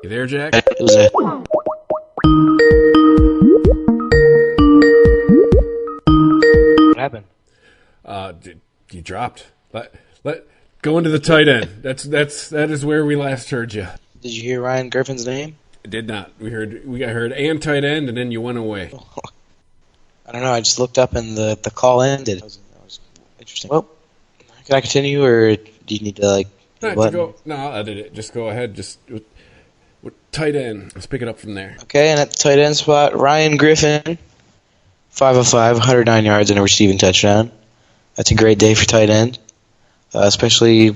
You there, Jack? It was What happened? You dropped. Let go into the tight end. That is where we last heard you. Did you hear Ryan Griffin's name? I did not. We heard and tight end, and then you went away. I don't know. I just looked up and the call ended. That was interesting. Well, can I continue, or do you need to No, I'll edit it. Just go ahead. Just with tight end. Let's pick it up from there. Okay, and at the tight end spot, Ryan Griffin, 5 of 5, 109 yards and a receiving touchdown. That's a great day for tight end, especially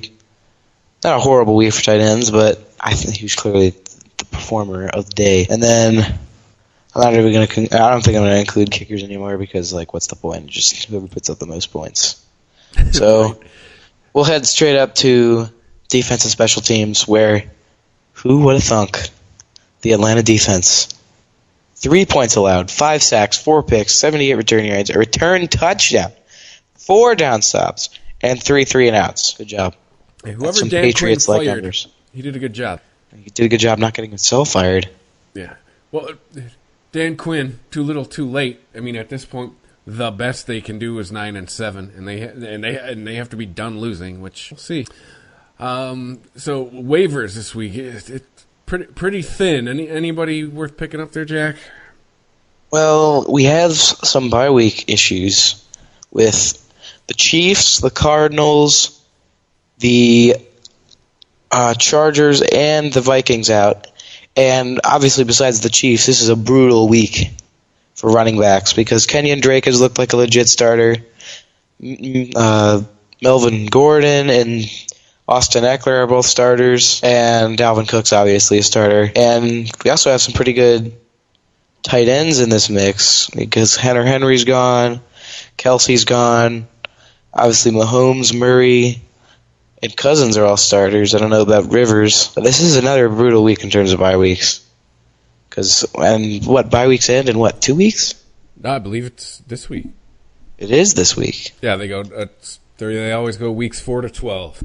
not a horrible week for tight ends, but I think he was clearly the performer of the day. And then I don't think I'm going to include kickers anymore because, what's the point? Just whoever puts up the most points. So right. We'll head straight up to defense and special teams where, who would have thunk, the Atlanta defense. 3 points allowed, 5 sacks, 4 picks, 78 return yards, a return touchdown, 4 down stops, and 3 3-and-outs. Good job. Hey, whoever some Dan Patriots Quinn like fired, numbers. He did a good job. He did a good job not getting himself fired. Yeah. Well, Dan Quinn, too little, too late. At this point, the best they can do is 9-7, and they have to be done losing, which we'll see. So waivers this week, it's pretty thin. Anybody worth picking up there, Jack? Well, we have some bye week issues with the Chiefs, the Cardinals, the Chargers, and the Vikings out. And obviously, besides the Chiefs, this is a brutal week for running backs because Kenyon Drake has looked like a legit starter. Melvin Gordon and Austin Eckler are both starters, and Dalvin Cook's obviously a starter. And we also have some pretty good tight ends in this mix because Hunter Henry's gone, Kelsey's gone, obviously Mahomes, Murray, and Cousins are all starters. I don't know about Rivers, but this is another brutal week in terms of bye weeks. Bye weeks end in 2 weeks? No, I believe it's this week. It is this week. Yeah, they go. They always go weeks 4 to 12.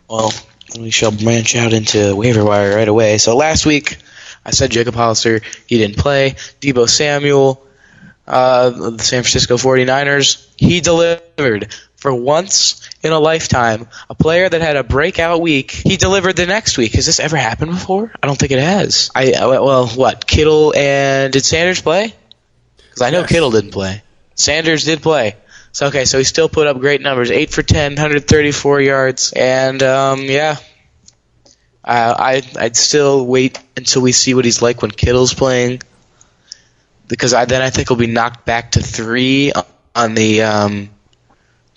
Well, we shall branch out into waiver wire right away. So last week, I said Jacob Hollister, he didn't play. Deebo Samuel, the San Francisco 49ers, he delivered. For once in a lifetime, a player that had a breakout week, he delivered the next week. Has this ever happened before? I don't think it has. Kittle and... Did Sanders play? Because I know Yes. Kittle didn't play. Sanders did play. So he still put up great numbers. 8 for 10, 134 yards. And, I'd still wait until we see what he's like when Kittle's playing. because then I think he'll be knocked back to 3 on the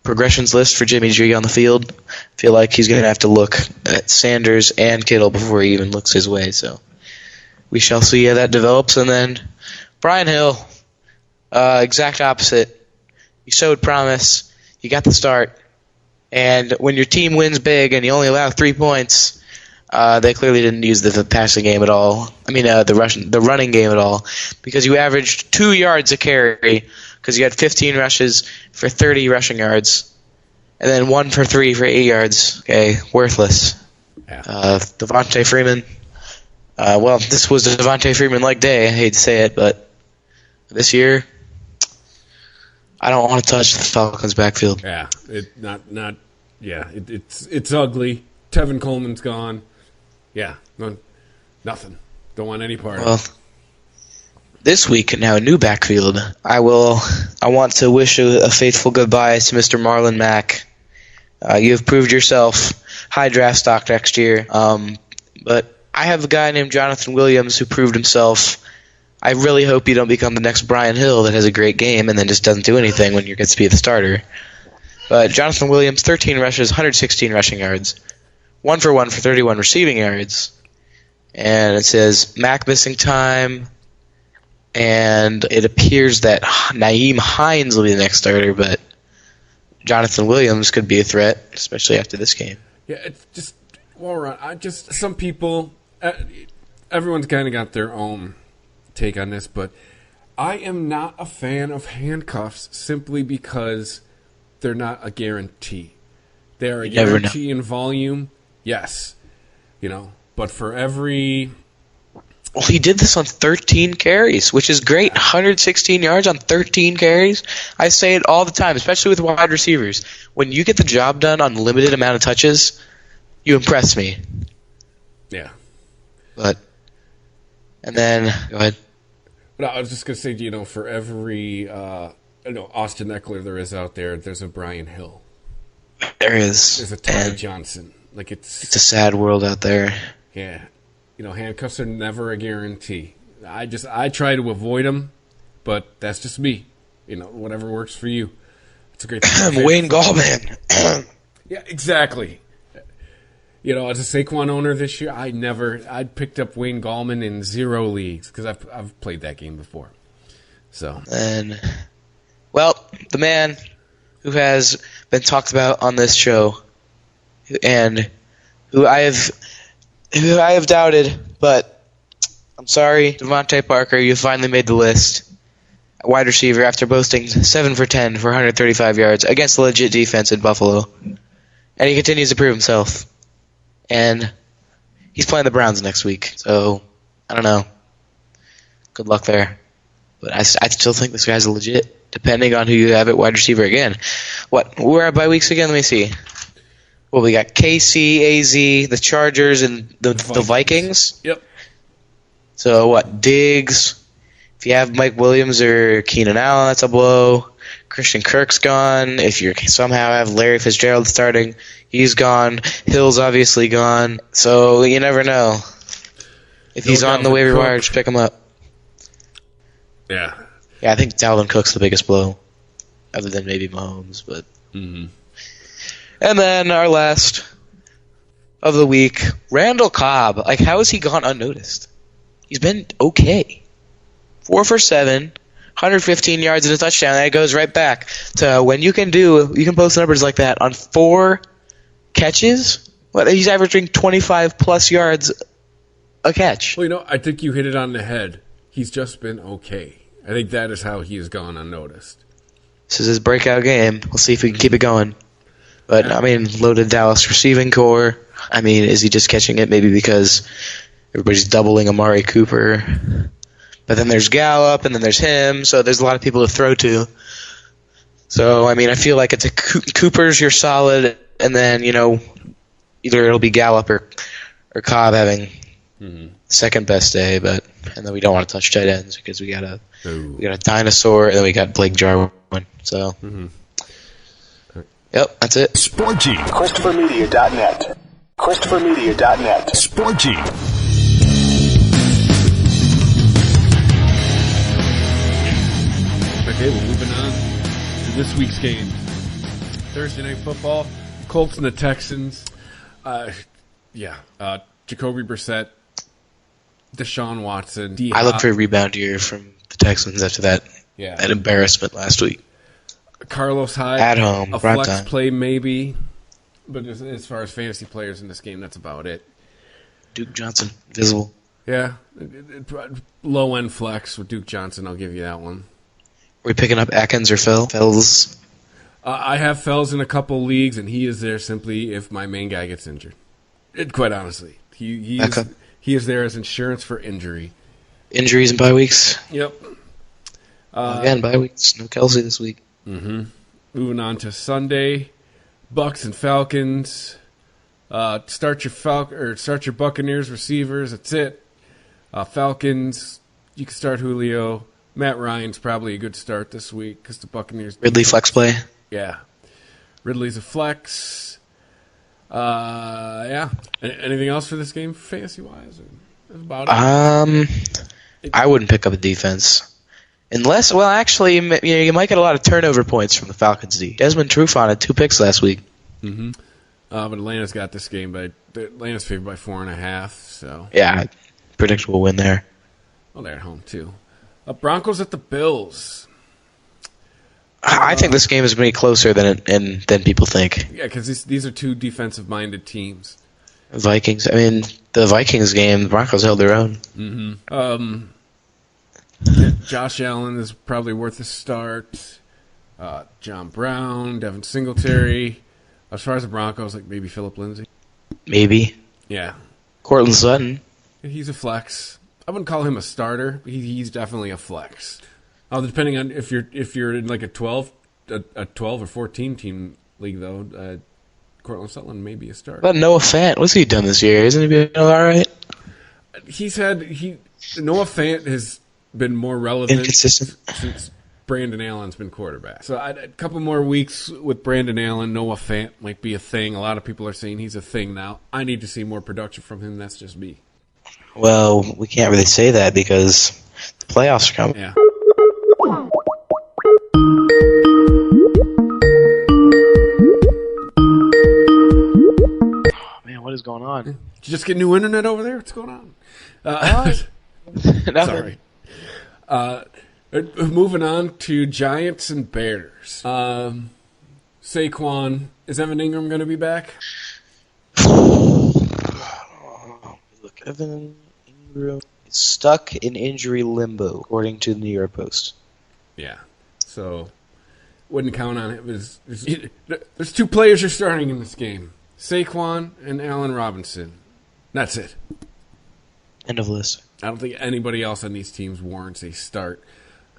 progressions list for Jimmy G on the field. I feel like he's going to have to look at Sanders and Kittle before he even looks his way. So we shall see how that develops. And then Brian Hill, exact opposite. You showed promise. You got the start. And when your team wins big and you only allow 3 points, they clearly didn't use the passing game at all. I mean, the running game at all, because you averaged 2 yards a carry because you had 15 rushes for 30 rushing yards, and then 1 for 3 for 8 yards. Okay, worthless. Yeah. Devontae Freeman. Well, this was a Devontae Freeman-like day. I hate to say it, but this year, I don't want to touch the Falcons' backfield. Yeah, it's ugly. Tevin Coleman's gone. Yeah, nothing. Don't want any part of it. This week, now a new backfield. I want to wish a faithful goodbye to Mr. Marlon Mack. You have proved yourself high draft stock next year. But I have a guy named Jonathan Williams who proved himself. I really hope you don't become the next Brian Hill that has a great game and then just doesn't do anything when you get to be the starter. But Jonathan Williams, 13 rushes, 116 rushing yards, 1 for 1 for 31 receiving yards. And it says Mack missing time, and it appears that Nyheim Hines will be the next starter, but Jonathan Williams could be a threat, especially after this game. Yeah, it's just some people, everyone's kind of got their own take on this, but I am not a fan of handcuffs simply because they're not a guarantee. They're a guarantee in volume, yes, but for every... Well, he did this on 13 carries, which is great. 116 yards on 13 carries. I say it all the time, especially with wide receivers. When you get the job done on limited amount of touches, you impress me. Yeah. And then, go ahead. No, I was just going to say, for every Austin Eckler there is out there, there's a Brian Hill. There is. There's a Ty Johnson. It's a sad world out there. Yeah. Handcuffs are never a guarantee. I try to avoid them, but that's just me. Whatever works for you. It's a great thing. Wayne Gallman. Yeah, exactly. As a Saquon owner this year, I picked up Wayne Gallman in 0 leagues because I've played that game before. So. And, the man who has been talked about on this show and who I have doubted, but I'm sorry, Devontae Parker, you finally made the list. A wide receiver after boasting 7 for 10 for 135 yards against a legit defense in Buffalo. And he continues to prove himself. And he's playing the Browns next week, so I don't know. Good luck there. But I still think this guy's legit, depending on who you have at wide receiver again. We're at bye weeks again? Let me see. Well, we got KC, AZ, the Chargers, and the Vikings. Yep. So, Diggs? If you have Mike Williams or Keenan Allen, that's a blow. Christian Kirk's gone. If you somehow have Larry Fitzgerald starting, he's gone. Hill's obviously gone. So, you never know. If he's on the waiver wire, just pick him up. Yeah. Yeah, I think Dalvin Cook's the biggest blow, other than maybe Mahomes, but... Mm-hmm. And then our last of the week, Randall Cobb. How has he gone unnoticed? He's been okay. 4 for 7, 115 yards and a touchdown. That goes right back to when you can post numbers like that on 4 catches. He's averaging 25-plus yards a catch. Well, I think you hit it on the head. He's just been okay. I think that is how he has gone unnoticed. This is his breakout game. We'll see if we can keep it going. But, loaded Dallas receiving core. Is he just catching it maybe because everybody's doubling Amari Cooper? But then there's Gallup, and then there's him, so there's a lot of people to throw to. So, I feel like it's Cooper's your solid, and then, either it'll be Gallup or Cobb having second best day, and then we don't want to touch tight ends because we got a dinosaur, and then we got Blake Jarwin. So... Mm-hmm. Yep, that's it. Sporgy. ChristopherMedia.net. ChristopherMedia.net. Sporgy. Okay, we're moving on to this week's game. Thursday Night Football, Colts and the Texans. Jacoby Brissett, Deshaun Watson. I look for a rebound here from the Texans after that embarrassment last week. Carlos Hyde. At home, a prime flex time. play maybe. But as far as fantasy players in this game, that's about it. Duke Johnson, visible. Yeah, low-end flex with Duke Johnson, I'll give you that one. Are we picking up Atkins or Fells? I have Fells in a couple leagues, and he is there simply if my main guy gets injured. Quite honestly. He is there as insurance for injury. Injuries and bye weeks? Yep. Again, bye weeks. No Kelsey this week. Mm-hmm. Moving on to Sunday, Bucks and Falcons. Start your Buccaneers receivers. That's it. Falcons, you can start Julio. Matt Ryan's probably a good start this week because the Buccaneers. Ridley flex play. Yeah, Ridley's a flex. Anything else for this game, fantasy wise? That's about it. I wouldn't pick up a defense. Unless, well, actually, you might get a lot of turnover points from the Falcons D. Desmond Trufant had 2 picks last week. Mm-hmm. But Atlanta's got this game, but Atlanta's favored by 4.5. So yeah, predictable win there. Well, they're at home too. Broncos at the Bills. I think this game is going to be closer than people think. Yeah, because these are two defensive-minded teams. Vikings. I mean, the Vikings game, the Broncos held their own. Mm-hmm. Josh Allen is probably worth a start. John Brown, Devin Singletary. As far as the Broncos, like maybe Phillip Lindsay. Maybe. Yeah. Cortland Sutton. He's a flex. I wouldn't call him a starter. He's definitely a flex. Depending on if you're in like a 12 or 14 team league though, Cortland Sutton may be a starter. But Noah Fant, what's he done this year? Isn't he been all right? Noah Fant has been more relevant Inconsistent. since Brandon Allen's been quarterback. So a couple more weeks with Brandon Allen, Noah Fant might be a thing. A lot of people are saying he's a thing now. I need to see more production from him. That's just me. Well, we can't really say that because the playoffs are coming. Yeah. Oh, man, what is going on? Did you just get new internet over there? What's going on? Sorry. Moving on to Giants and Bears. Saquon, is Evan Ingram going to be back? Look, Evan Ingram is stuck in injury limbo, according to the New York Post. Yeah. So, wouldn't count on it. There's 2 players you're starting in this game. Saquon and Allen Robinson. That's it. End of list. I don't think anybody else on these teams warrants a start.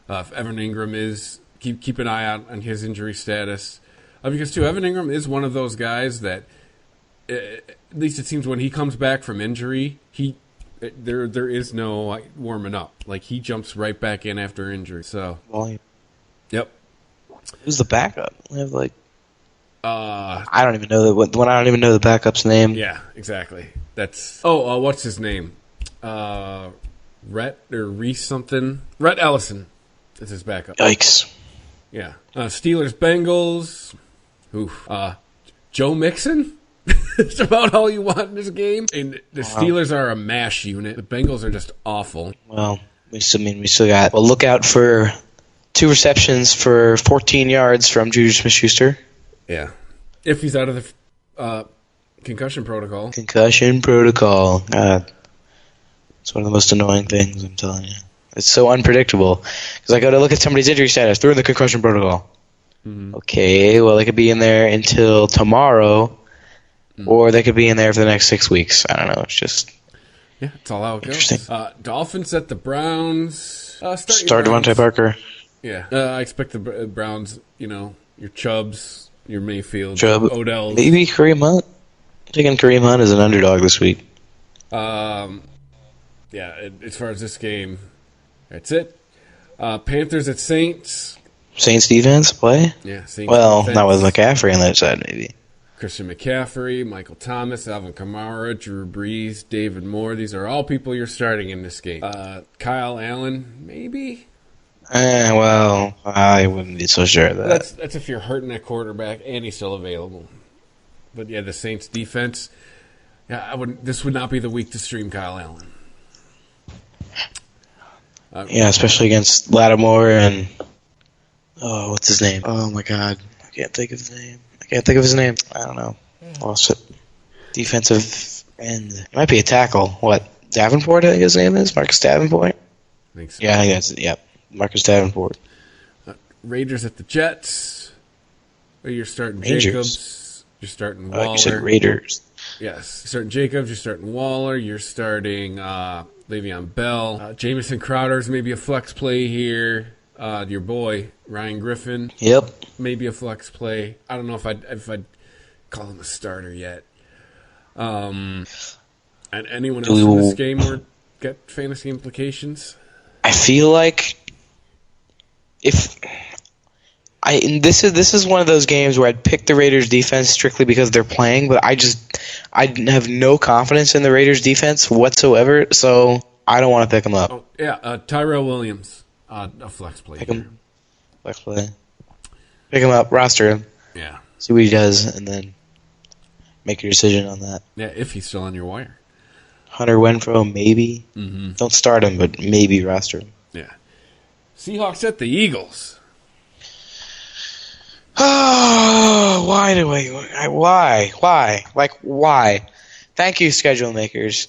If Evan Ingram is, keep an eye out on his injury status. Because, too, Evan Ingram is one of those guys that, at least it seems when he comes back from injury, there is no warming up. Like, he jumps right back in after injury. So, Volume. Yep. Who's the backup? We have I don't even know I don't even know the backup's name. Yeah, exactly. That's what's his name? Rhett or Reese something. Rhett Ellison is his backup. Yikes. Yeah. Steelers Bengals. Oof. Joe Mixon. It's about all you want in this game. And the Steelers are a mash unit. The Bengals are just awful. Well, we still got. Well, look out for 2 receptions for 14 yards from Juju Smith-Schuster. Yeah. If he's out of the concussion protocol. Concussion protocol. It's one of the most annoying things, I'm telling you. It's so unpredictable. Because I go to look at somebody's injury status. They're in the concussion protocol. Mm-hmm. Okay, well, they could be in there until tomorrow, or they could be in there for the next 6 weeks. I don't know. It's just... Yeah, it's all how it goes. Dolphins at the Browns. Start Devontae Parker. Yeah. I expect the Browns, your Chubbs, your Mayfield, Chubb. Odell. Maybe Kareem Hunt. I'm taking Kareem Hunt as an underdog this week. Yeah, as far as this game, that's it. Panthers at Saints. Saints defense play? Yeah, Saints Well, defense. not with McCaffrey on the other side, maybe. Christian McCaffrey, Michael Thomas, Alvin Kamara, Drew Brees, David Moore. These are all people you're starting in this game. Kyle Allen, maybe? Well, I wouldn't be so sure of that. That's if you're hurting at quarterback and he's still available. But yeah, the Saints defense. Yeah, I wouldn't. This would not be the week to stream Kyle Allen. Yeah, especially against Lattimore and what's his name? Oh my God, I can't think of his name. I don't know. Lost it. Defensive end. It might be a tackle. What? Davenport, I think his name is? Marcus Davenport? I think so. Yeah, I think that's it. Yep. Marcus Davenport. Raiders at the Jets. You're starting Rangers. Jacobs. You're starting Waller. You said Raiders. Yes. You're starting Jacobs. You're starting Waller. You're starting Le'Veon Bell. Jamison Crowder's maybe a flex play here. Your boy, Ryan Griffin. Yep. Maybe a flex play. I don't know if I'd call him a starter yet. And anyone else in this game or get fantasy implications? I feel like this is one of those games where I'd pick the Raiders defense strictly because they're playing, but I have no confidence in the Raiders defense whatsoever, so I don't want to pick them up. Oh, yeah, Tyrell Williams, a flex play. Flex play. Pick him up, roster him. Yeah. See what he does, and then make your decision on that. Yeah, if he's still on your wire. Hunter Renfrow, maybe. Mm-hmm. Don't start him, but maybe roster him. Yeah. Seahawks at the Eagles. Oh, why? Like, why? Thank you, schedule makers.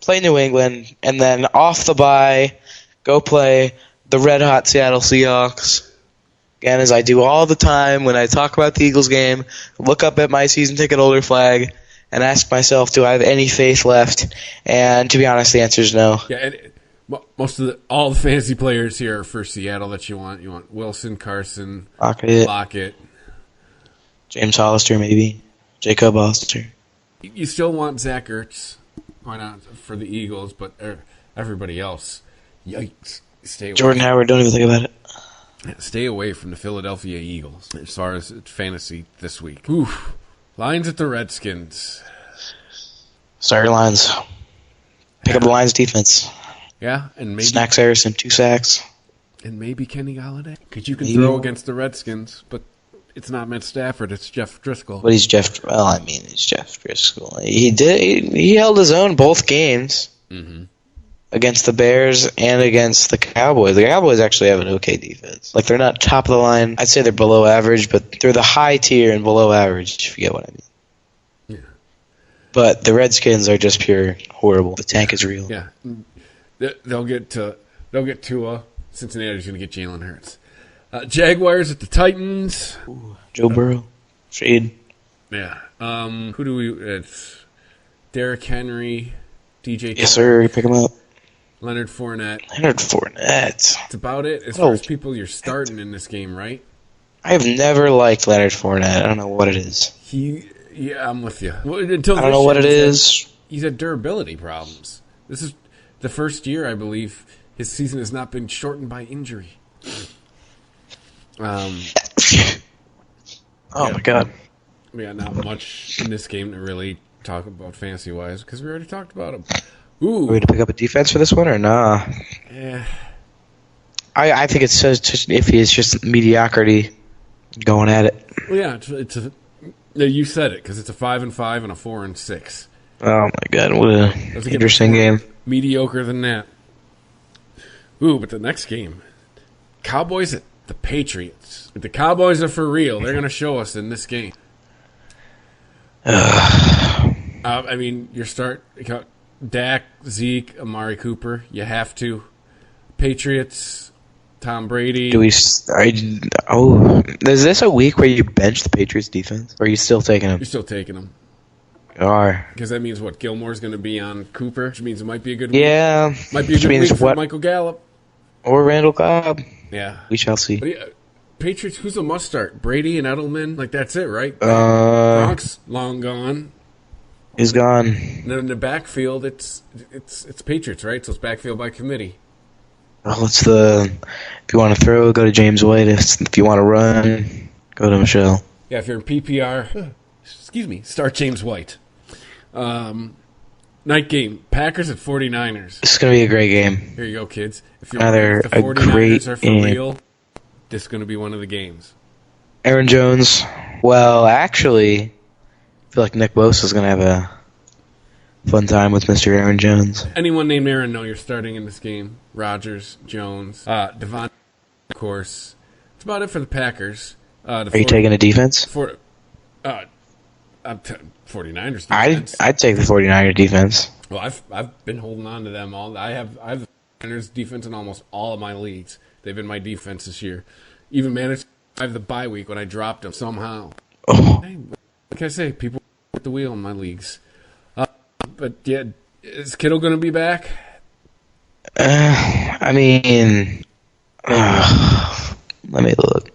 Play New England, and then off the bye, go play the red-hot Seattle Seahawks. Again, as I do all the time when I talk about the Eagles game, look up at my season ticket holder flag and ask myself, do I have any faith left? And to be honest, the answer is no. Yeah, and all the fantasy players here are for Seattle that you want. You want Wilson, Carson, Lockett. James Hollister, maybe. Jacob Hollister. You still want Zach Ertz. Why not for the Eagles, but everybody else. Yikes. Stay away. Jordan Howard, don't even think about it. Stay away from the Philadelphia Eagles as far as fantasy this week. Oof. Lions at the Redskins. Start your Lions. Pick up the Lions defense. Yeah, and maybe Snacks Harrison, 2 sacks. And maybe Kenny Galladay. Because you can throw against the Redskins, but it's not Matt Stafford, it's Jeff Driscoll. But he's Jeff Driscoll. He held his own both games. Mm-hmm. Against the Bears and against the Cowboys. The Cowboys actually have an okay defense. Like, they're not top of the line. I'd say they're below average, but they're the high tier and below average, if you get what I mean. Yeah. But the Redskins are just pure horrible. The tank is real. Yeah. They'll get Tua. Cincinnati's going to get Jalen Hurts. Jaguars at the Titans. Ooh, Joe Burrow. Shade. Yeah. Who do we... It's Derrick Henry, DJ. Yes, sir. Pick him up. Leonard Fournette. That's about it as far as people you're starting in this game, right? I have never liked Leonard Fournette. I don't know what it is. Yeah, I'm with you. I don't know what it is. He's had durability problems. This is the first year, I believe, his season has not been shortened by injury. My God. We got not much in this game to really talk about fantasy-wise because we already talked about him. Ooh. Are we to pick up a defense for this one or nah? Yeah. I think it's just iffy. It's just mediocrity going at it. Well, yeah, you said it because it's a 5-5 and a 4-6. Oh my God! What a interesting game. Mediocre than that. Ooh, but the next game, Cowboys at the Patriots. If the Cowboys are for real, they're going to show us in this game. I mean, you got Dak, Zeke, Amari Cooper. You have to. Patriots, Tom Brady. Is this a week where you bench the Patriots defense? Or are you still taking them? You're still taking them. You are. Because that means what? Gilmore's going to be on Cooper, which means it might be a good week. Yeah. Might be a good week for Michael Gallup. Or Randall Cobb. Yeah. We shall see. But Patriots, who's a must start? Brady and Edelman? Like, that's it, right? Gronk's long gone. He's gone. And then in the backfield, it's Patriots, right? So it's backfield by committee. Well, if you want to throw, go to James White. If you want to run, go to Michelle. Yeah, if you're in PPR, start James White. Then Night game, Packers at 49ers. This is going to be a great game. Here you go, kids. If the A 49ers great are for game. real, this is going to be one of the games. Aaron Jones. Well, actually, I feel like Nick Bosa is going to have a fun time with Mr. Aaron Jones. Anyone named Aaron, no, you're starting in this game. Rodgers, Jones, Devon, of course. That's about it for the Packers. Are you taking a defense? 49ers defense. I'd take the 49er defense. Well, I've been holding on to them all. I have the 49ers defense in almost all of my leagues. They've been my defense this year. Even managed to have the bye week when I dropped them somehow. Oh. Hey, like I say, people at the wheel in my leagues. But yeah, is Kittle going to be back? I mean, let me look.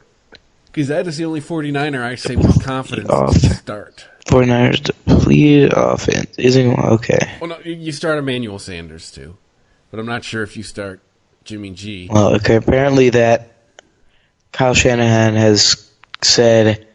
Because that is the only 49er I say with confidence to start. 49ers depleted offense. Isn't okay. Well, no, you start Emmanuel Sanders, too. But I'm not sure if you start Jimmy G. Well, okay, apparently that Kyle Shanahan has said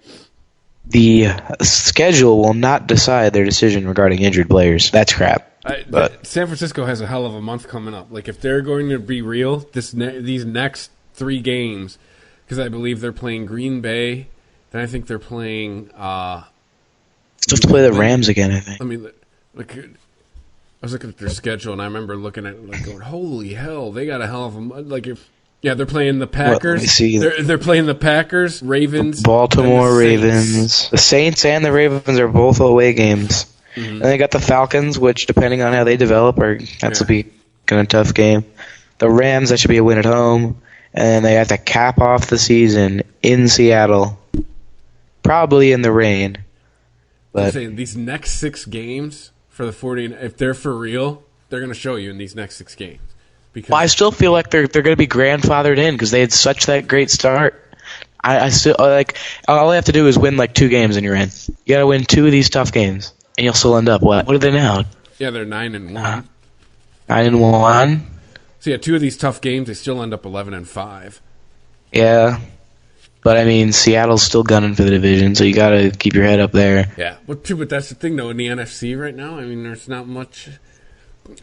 the schedule will not decide their decision regarding injured players. That's crap. But San Francisco has a hell of a month coming up. Like, if they're going to be real, these next 3 games, because I believe they're playing Green Bay, then I think they're playing... Still have to play the Rams again, I think. I mean, like, I was looking at their schedule, and I remember looking at it, like, going, holy hell, they got a hell of a... Like, they're playing the Packers. Let me see. They're playing the Packers, Ravens... Baltimore and the Ravens. The Saints and the Ravens are both away games. Mm-hmm. And they got the Falcons, which, depending on how they develop, that's a be kind of tough game. The Rams, that should be a win at home. And they have to cap off the season in Seattle. Probably in the rain. I'm But saying these next 6 games for the 49ers, if they're for real, they're going to show you in these next 6 games. Because I still feel like they're going to be grandfathered in because they had such that great start. I still like all they have to do is win like 2 games and you're in. You got to win 2 of these tough games and you'll still end up what are they now? yeah, they're 9-1. 9-1. So yeah, 2 of these tough games, they still end up 11-5. Yeah, but I mean Seattle's still gunning for the division, so you got to keep your head up there. Yeah, but that's the thing though in the NFC right now. I mean, there's not much.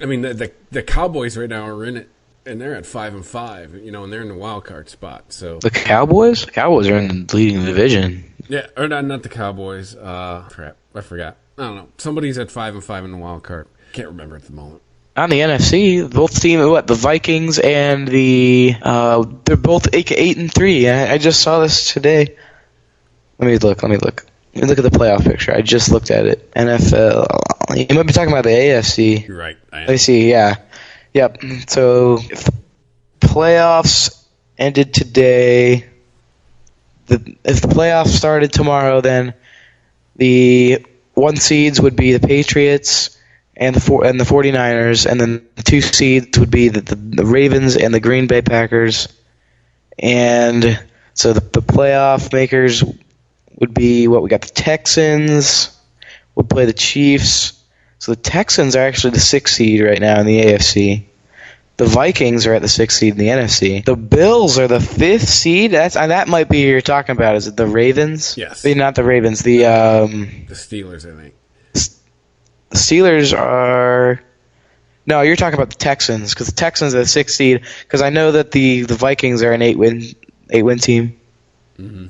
I mean, the Cowboys right now are in it, and they're at 5-5. You know, and they're in the wild card spot. So The Cowboys are leading the division. yeah, or not the Cowboys. Crap, I forgot. I don't know. Somebody's at 5-5 in the wild card. Can't remember at the moment. On the NFC, both teams, the Vikings and they're both 8-3. I just saw this today. Let me look. Let me look at the playoff picture. I just looked at it. NFL. You might be talking about the AFC. You're right. I am. Let me see. Yeah. Yep. So if the playoffs ended today, if the playoffs started tomorrow, then the 1 seeds would be the Patriots and the 49ers, and then the 2 seeds would be the Ravens and the Green Bay Packers. And so the playoff makers would be we got the Texans would play the Chiefs. So the Texans are actually the 6th seed right now in the AFC. The Vikings are at the 6th seed in the NFC. The Bills are the 5th seed. That might be who you're talking about. Is it the Ravens? Yes. Not the Ravens. The Steelers, I think. The Steelers are... No, you're talking about the Texans, because the Texans are the 6th seed, because I know that the Vikings are an 8-win team. Mm-hmm.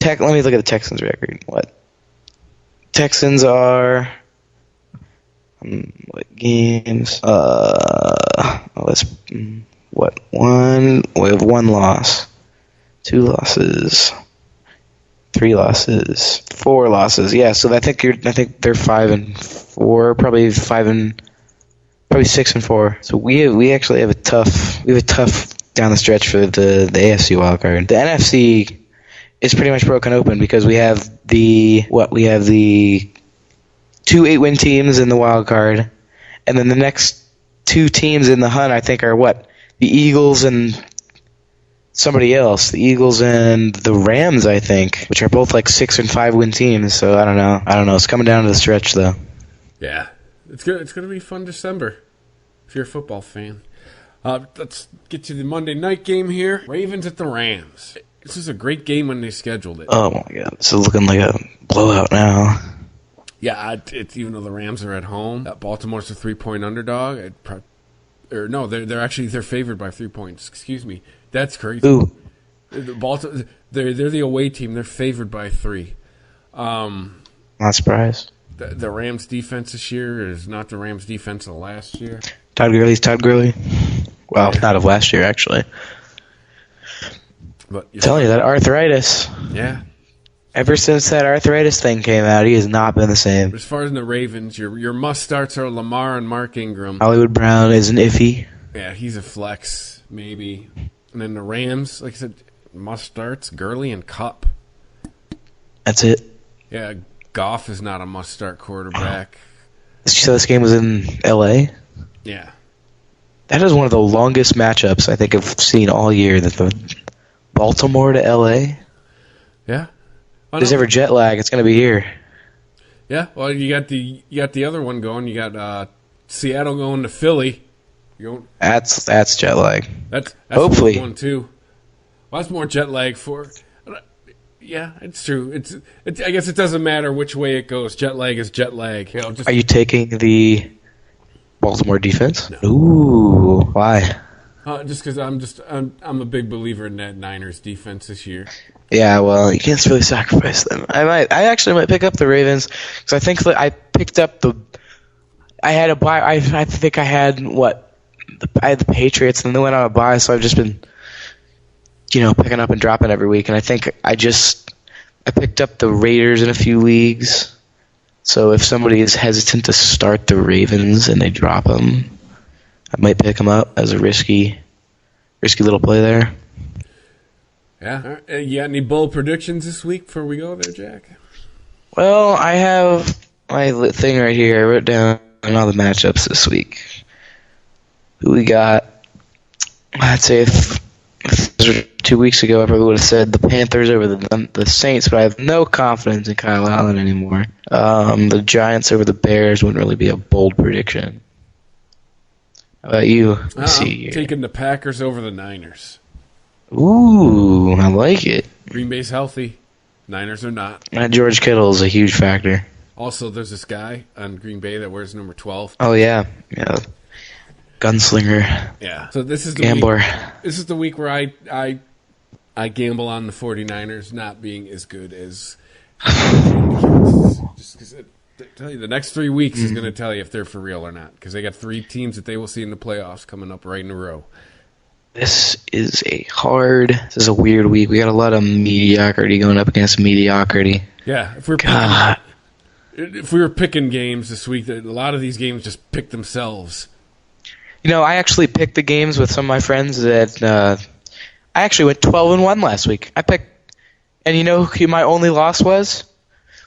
Let me look at the Texans' record. What? Texans are... what games? One... We have 1 loss. 2 losses. 3 losses, 4 losses. Yeah, so I think they're 5-4, probably 6-4. So we actually have a tough down the stretch for the AFC wildcard. The NFC is pretty much broken open because we have the 2 8-win teams in the wildcard, and then the next 2 teams in the hunt I think are the Eagles and somebody else. The Eagles and the Rams, I think, which are both 6 and 5 win teams. So I don't know. It's coming down to the stretch though. Yeah, it's good. It's going to be fun December if you're a football fan. Let's get to the Monday night game here. Ravens at the Rams. This is a great game when they scheduled it. Oh my God, this is looking like a blowout now. Yeah, it's even though the Rams are at home, Baltimore's a 3-point underdog. They're favored by 3 points. Excuse me, that's crazy. Ooh. They're the away team. They're favored by 3. Not surprised. The Rams defense this year is not the Rams defense of last year. Todd Gurley. Well, not of last year, actually. But I'm telling you, that arthritis. Yeah. Ever since that arthritis thing came out, he has not been the same. As far as the Ravens, your must-starts are Lamar and Mark Ingram. Hollywood Brown is an iffy. Yeah, he's a flex, maybe. And then the Rams, like I said, must-starts, Gurley and Kupp. That's it. Yeah, Goff is not a must-start quarterback. Did you say this game was in L.A.? Yeah. That is one of the longest matchups I think I've seen all year. The Baltimore to L.A. Yeah. If there's ever jet lag, it's going to be here. Yeah, well, you got the other one going. You got Seattle going to Philly. That's jet lag. That's hopefully one too. Well, that's more jet lag for. Yeah, it's true. It's. I guess it doesn't matter which way it goes. Jet lag is jet lag. Are you taking the Baltimore defense? No. Ooh, why? Just because I'm a big believer in that Niners defense this year. Yeah, well, you can't really sacrifice them. I actually might pick up the Ravens because I think that I picked up I had a buy. I think I had I had the Patriots and they went on a buy, so I've just been, picking up and dropping every week. And I think I picked up the Raiders in a few leagues. So if somebody is hesitant to start the Ravens and they drop them, I might pick them up as a risky little play there. Yeah. You got any bold predictions this week before we go there, Jack? Well, I have my thing right here. I wrote down all the matchups this week. Who we got? I'd say if 2 weeks ago, I probably would have said the Panthers over the Saints, but I have no confidence in Kyle Allen anymore. The Giants over the Bears wouldn't really be a bold prediction. How about you? I'm taking the Packers over the Niners. Ooh, I like it. Green Bay's healthy. Niners are not. And George Kittle is a huge factor. Also, there's this guy on Green Bay that wears number 12. Oh, yeah. Gunslinger. Yeah. So this is the gambler. This is the week where I gamble on the 49ers not being as good as just because tell you the next 3 weeks is going to tell you if they're for real or not, because they got 3 teams that they will see in the playoffs coming up right in a row. This is a weird week. We got a lot of mediocrity going up against mediocrity. Yeah, if we were picking games this week, a lot of these games just pick themselves. I actually picked the games with some of my friends that I actually went 12-1 last week. I picked, and you know who my only loss was?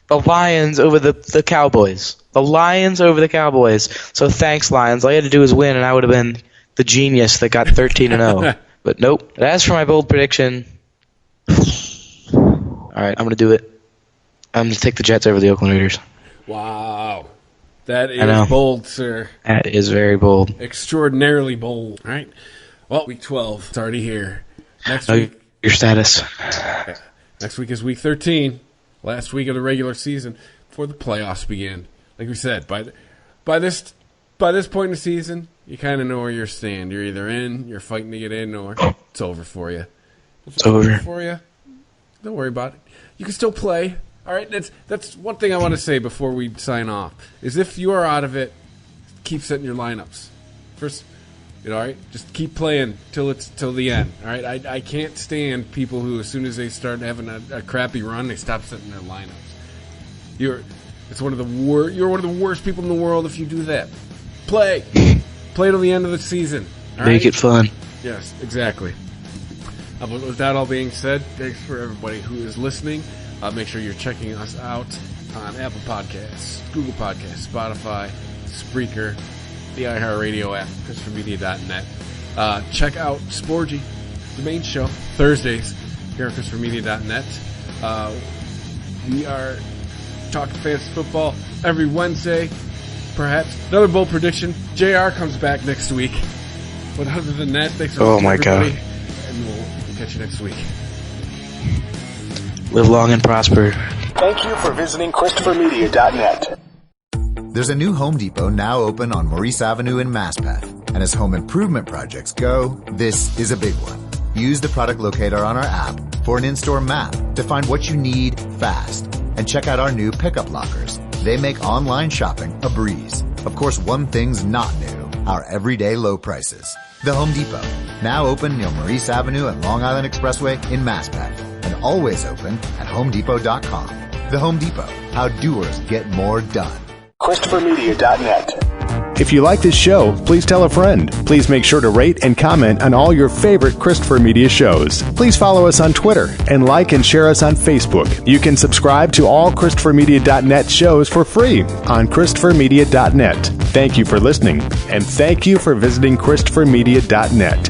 The Lions over the Cowboys. The Lions over the Cowboys. So thanks, Lions. All you had to do was win, and I would have been the genius that got 13-0. But nope. But as for my bold prediction, all right, I'm going to do it. I'm going to take the Jets over the Oakland Raiders. Wow. That is bold, sir. That is very bold. Extraordinarily bold. All right. Well, week 12. It's already here. Next week. Your status. Yeah. Next week is week 13. Last week of the regular season before the playoffs begin. Like we said, by this point in the season, you kind of know where you stand. You're either in, you're fighting to get in, or it's over for you. If it's over for you, don't worry about it. You can still play. All right, that's one thing I want to say before we sign off, is if you are out of it, keep setting your lineups. First, all right, just keep playing till the end. All right, I can't stand people who, as soon as they start having a crappy run, they stop setting their lineups. You're one of the worst people in the world if you do that. Play till the end of the season. Make it fun. Yes, exactly. But with that all being said, thanks for everybody who is listening. Make sure you're checking us out on Apple Podcasts, Google Podcasts, Spotify, Spreaker, the iHeartRadio app, ChristopherMedia.net. Check out Sporgy, the main show, Thursdays here on ChristopherMedia.net. We are talking fantasy football every Wednesday. Perhaps another bold prediction: JR comes back next week. But other than that, thanks for listening, everybody, and we'll catch you next week. Live long and prosper. Thank you for visiting ChristopherMedia.net. There's a new Home Depot now open on Maurice Avenue in Maspeth. And as home improvement projects go, this is a big one. Use the product locator on our app for an in-store map to find what you need fast. And check out our new pickup lockers. They make online shopping a breeze. Of course, one thing's not new, our everyday low prices. The Home Depot, now open near Maurice Avenue and Long Island Expressway in Maspeth, and always open at HomeDepot.com. The Home Depot, how doers get more done. ChristopherMedia.net. If you like this show, please tell a friend. Please make sure to rate and comment on all your favorite Christopher Media shows. Please follow us on Twitter and like and share us on Facebook. You can subscribe to all ChristopherMedia.net shows for free on ChristopherMedia.net. Thank you for listening, and thank you for visiting ChristopherMedia.net.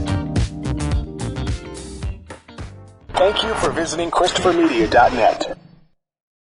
Thank you for visiting ChristopherMedia.net.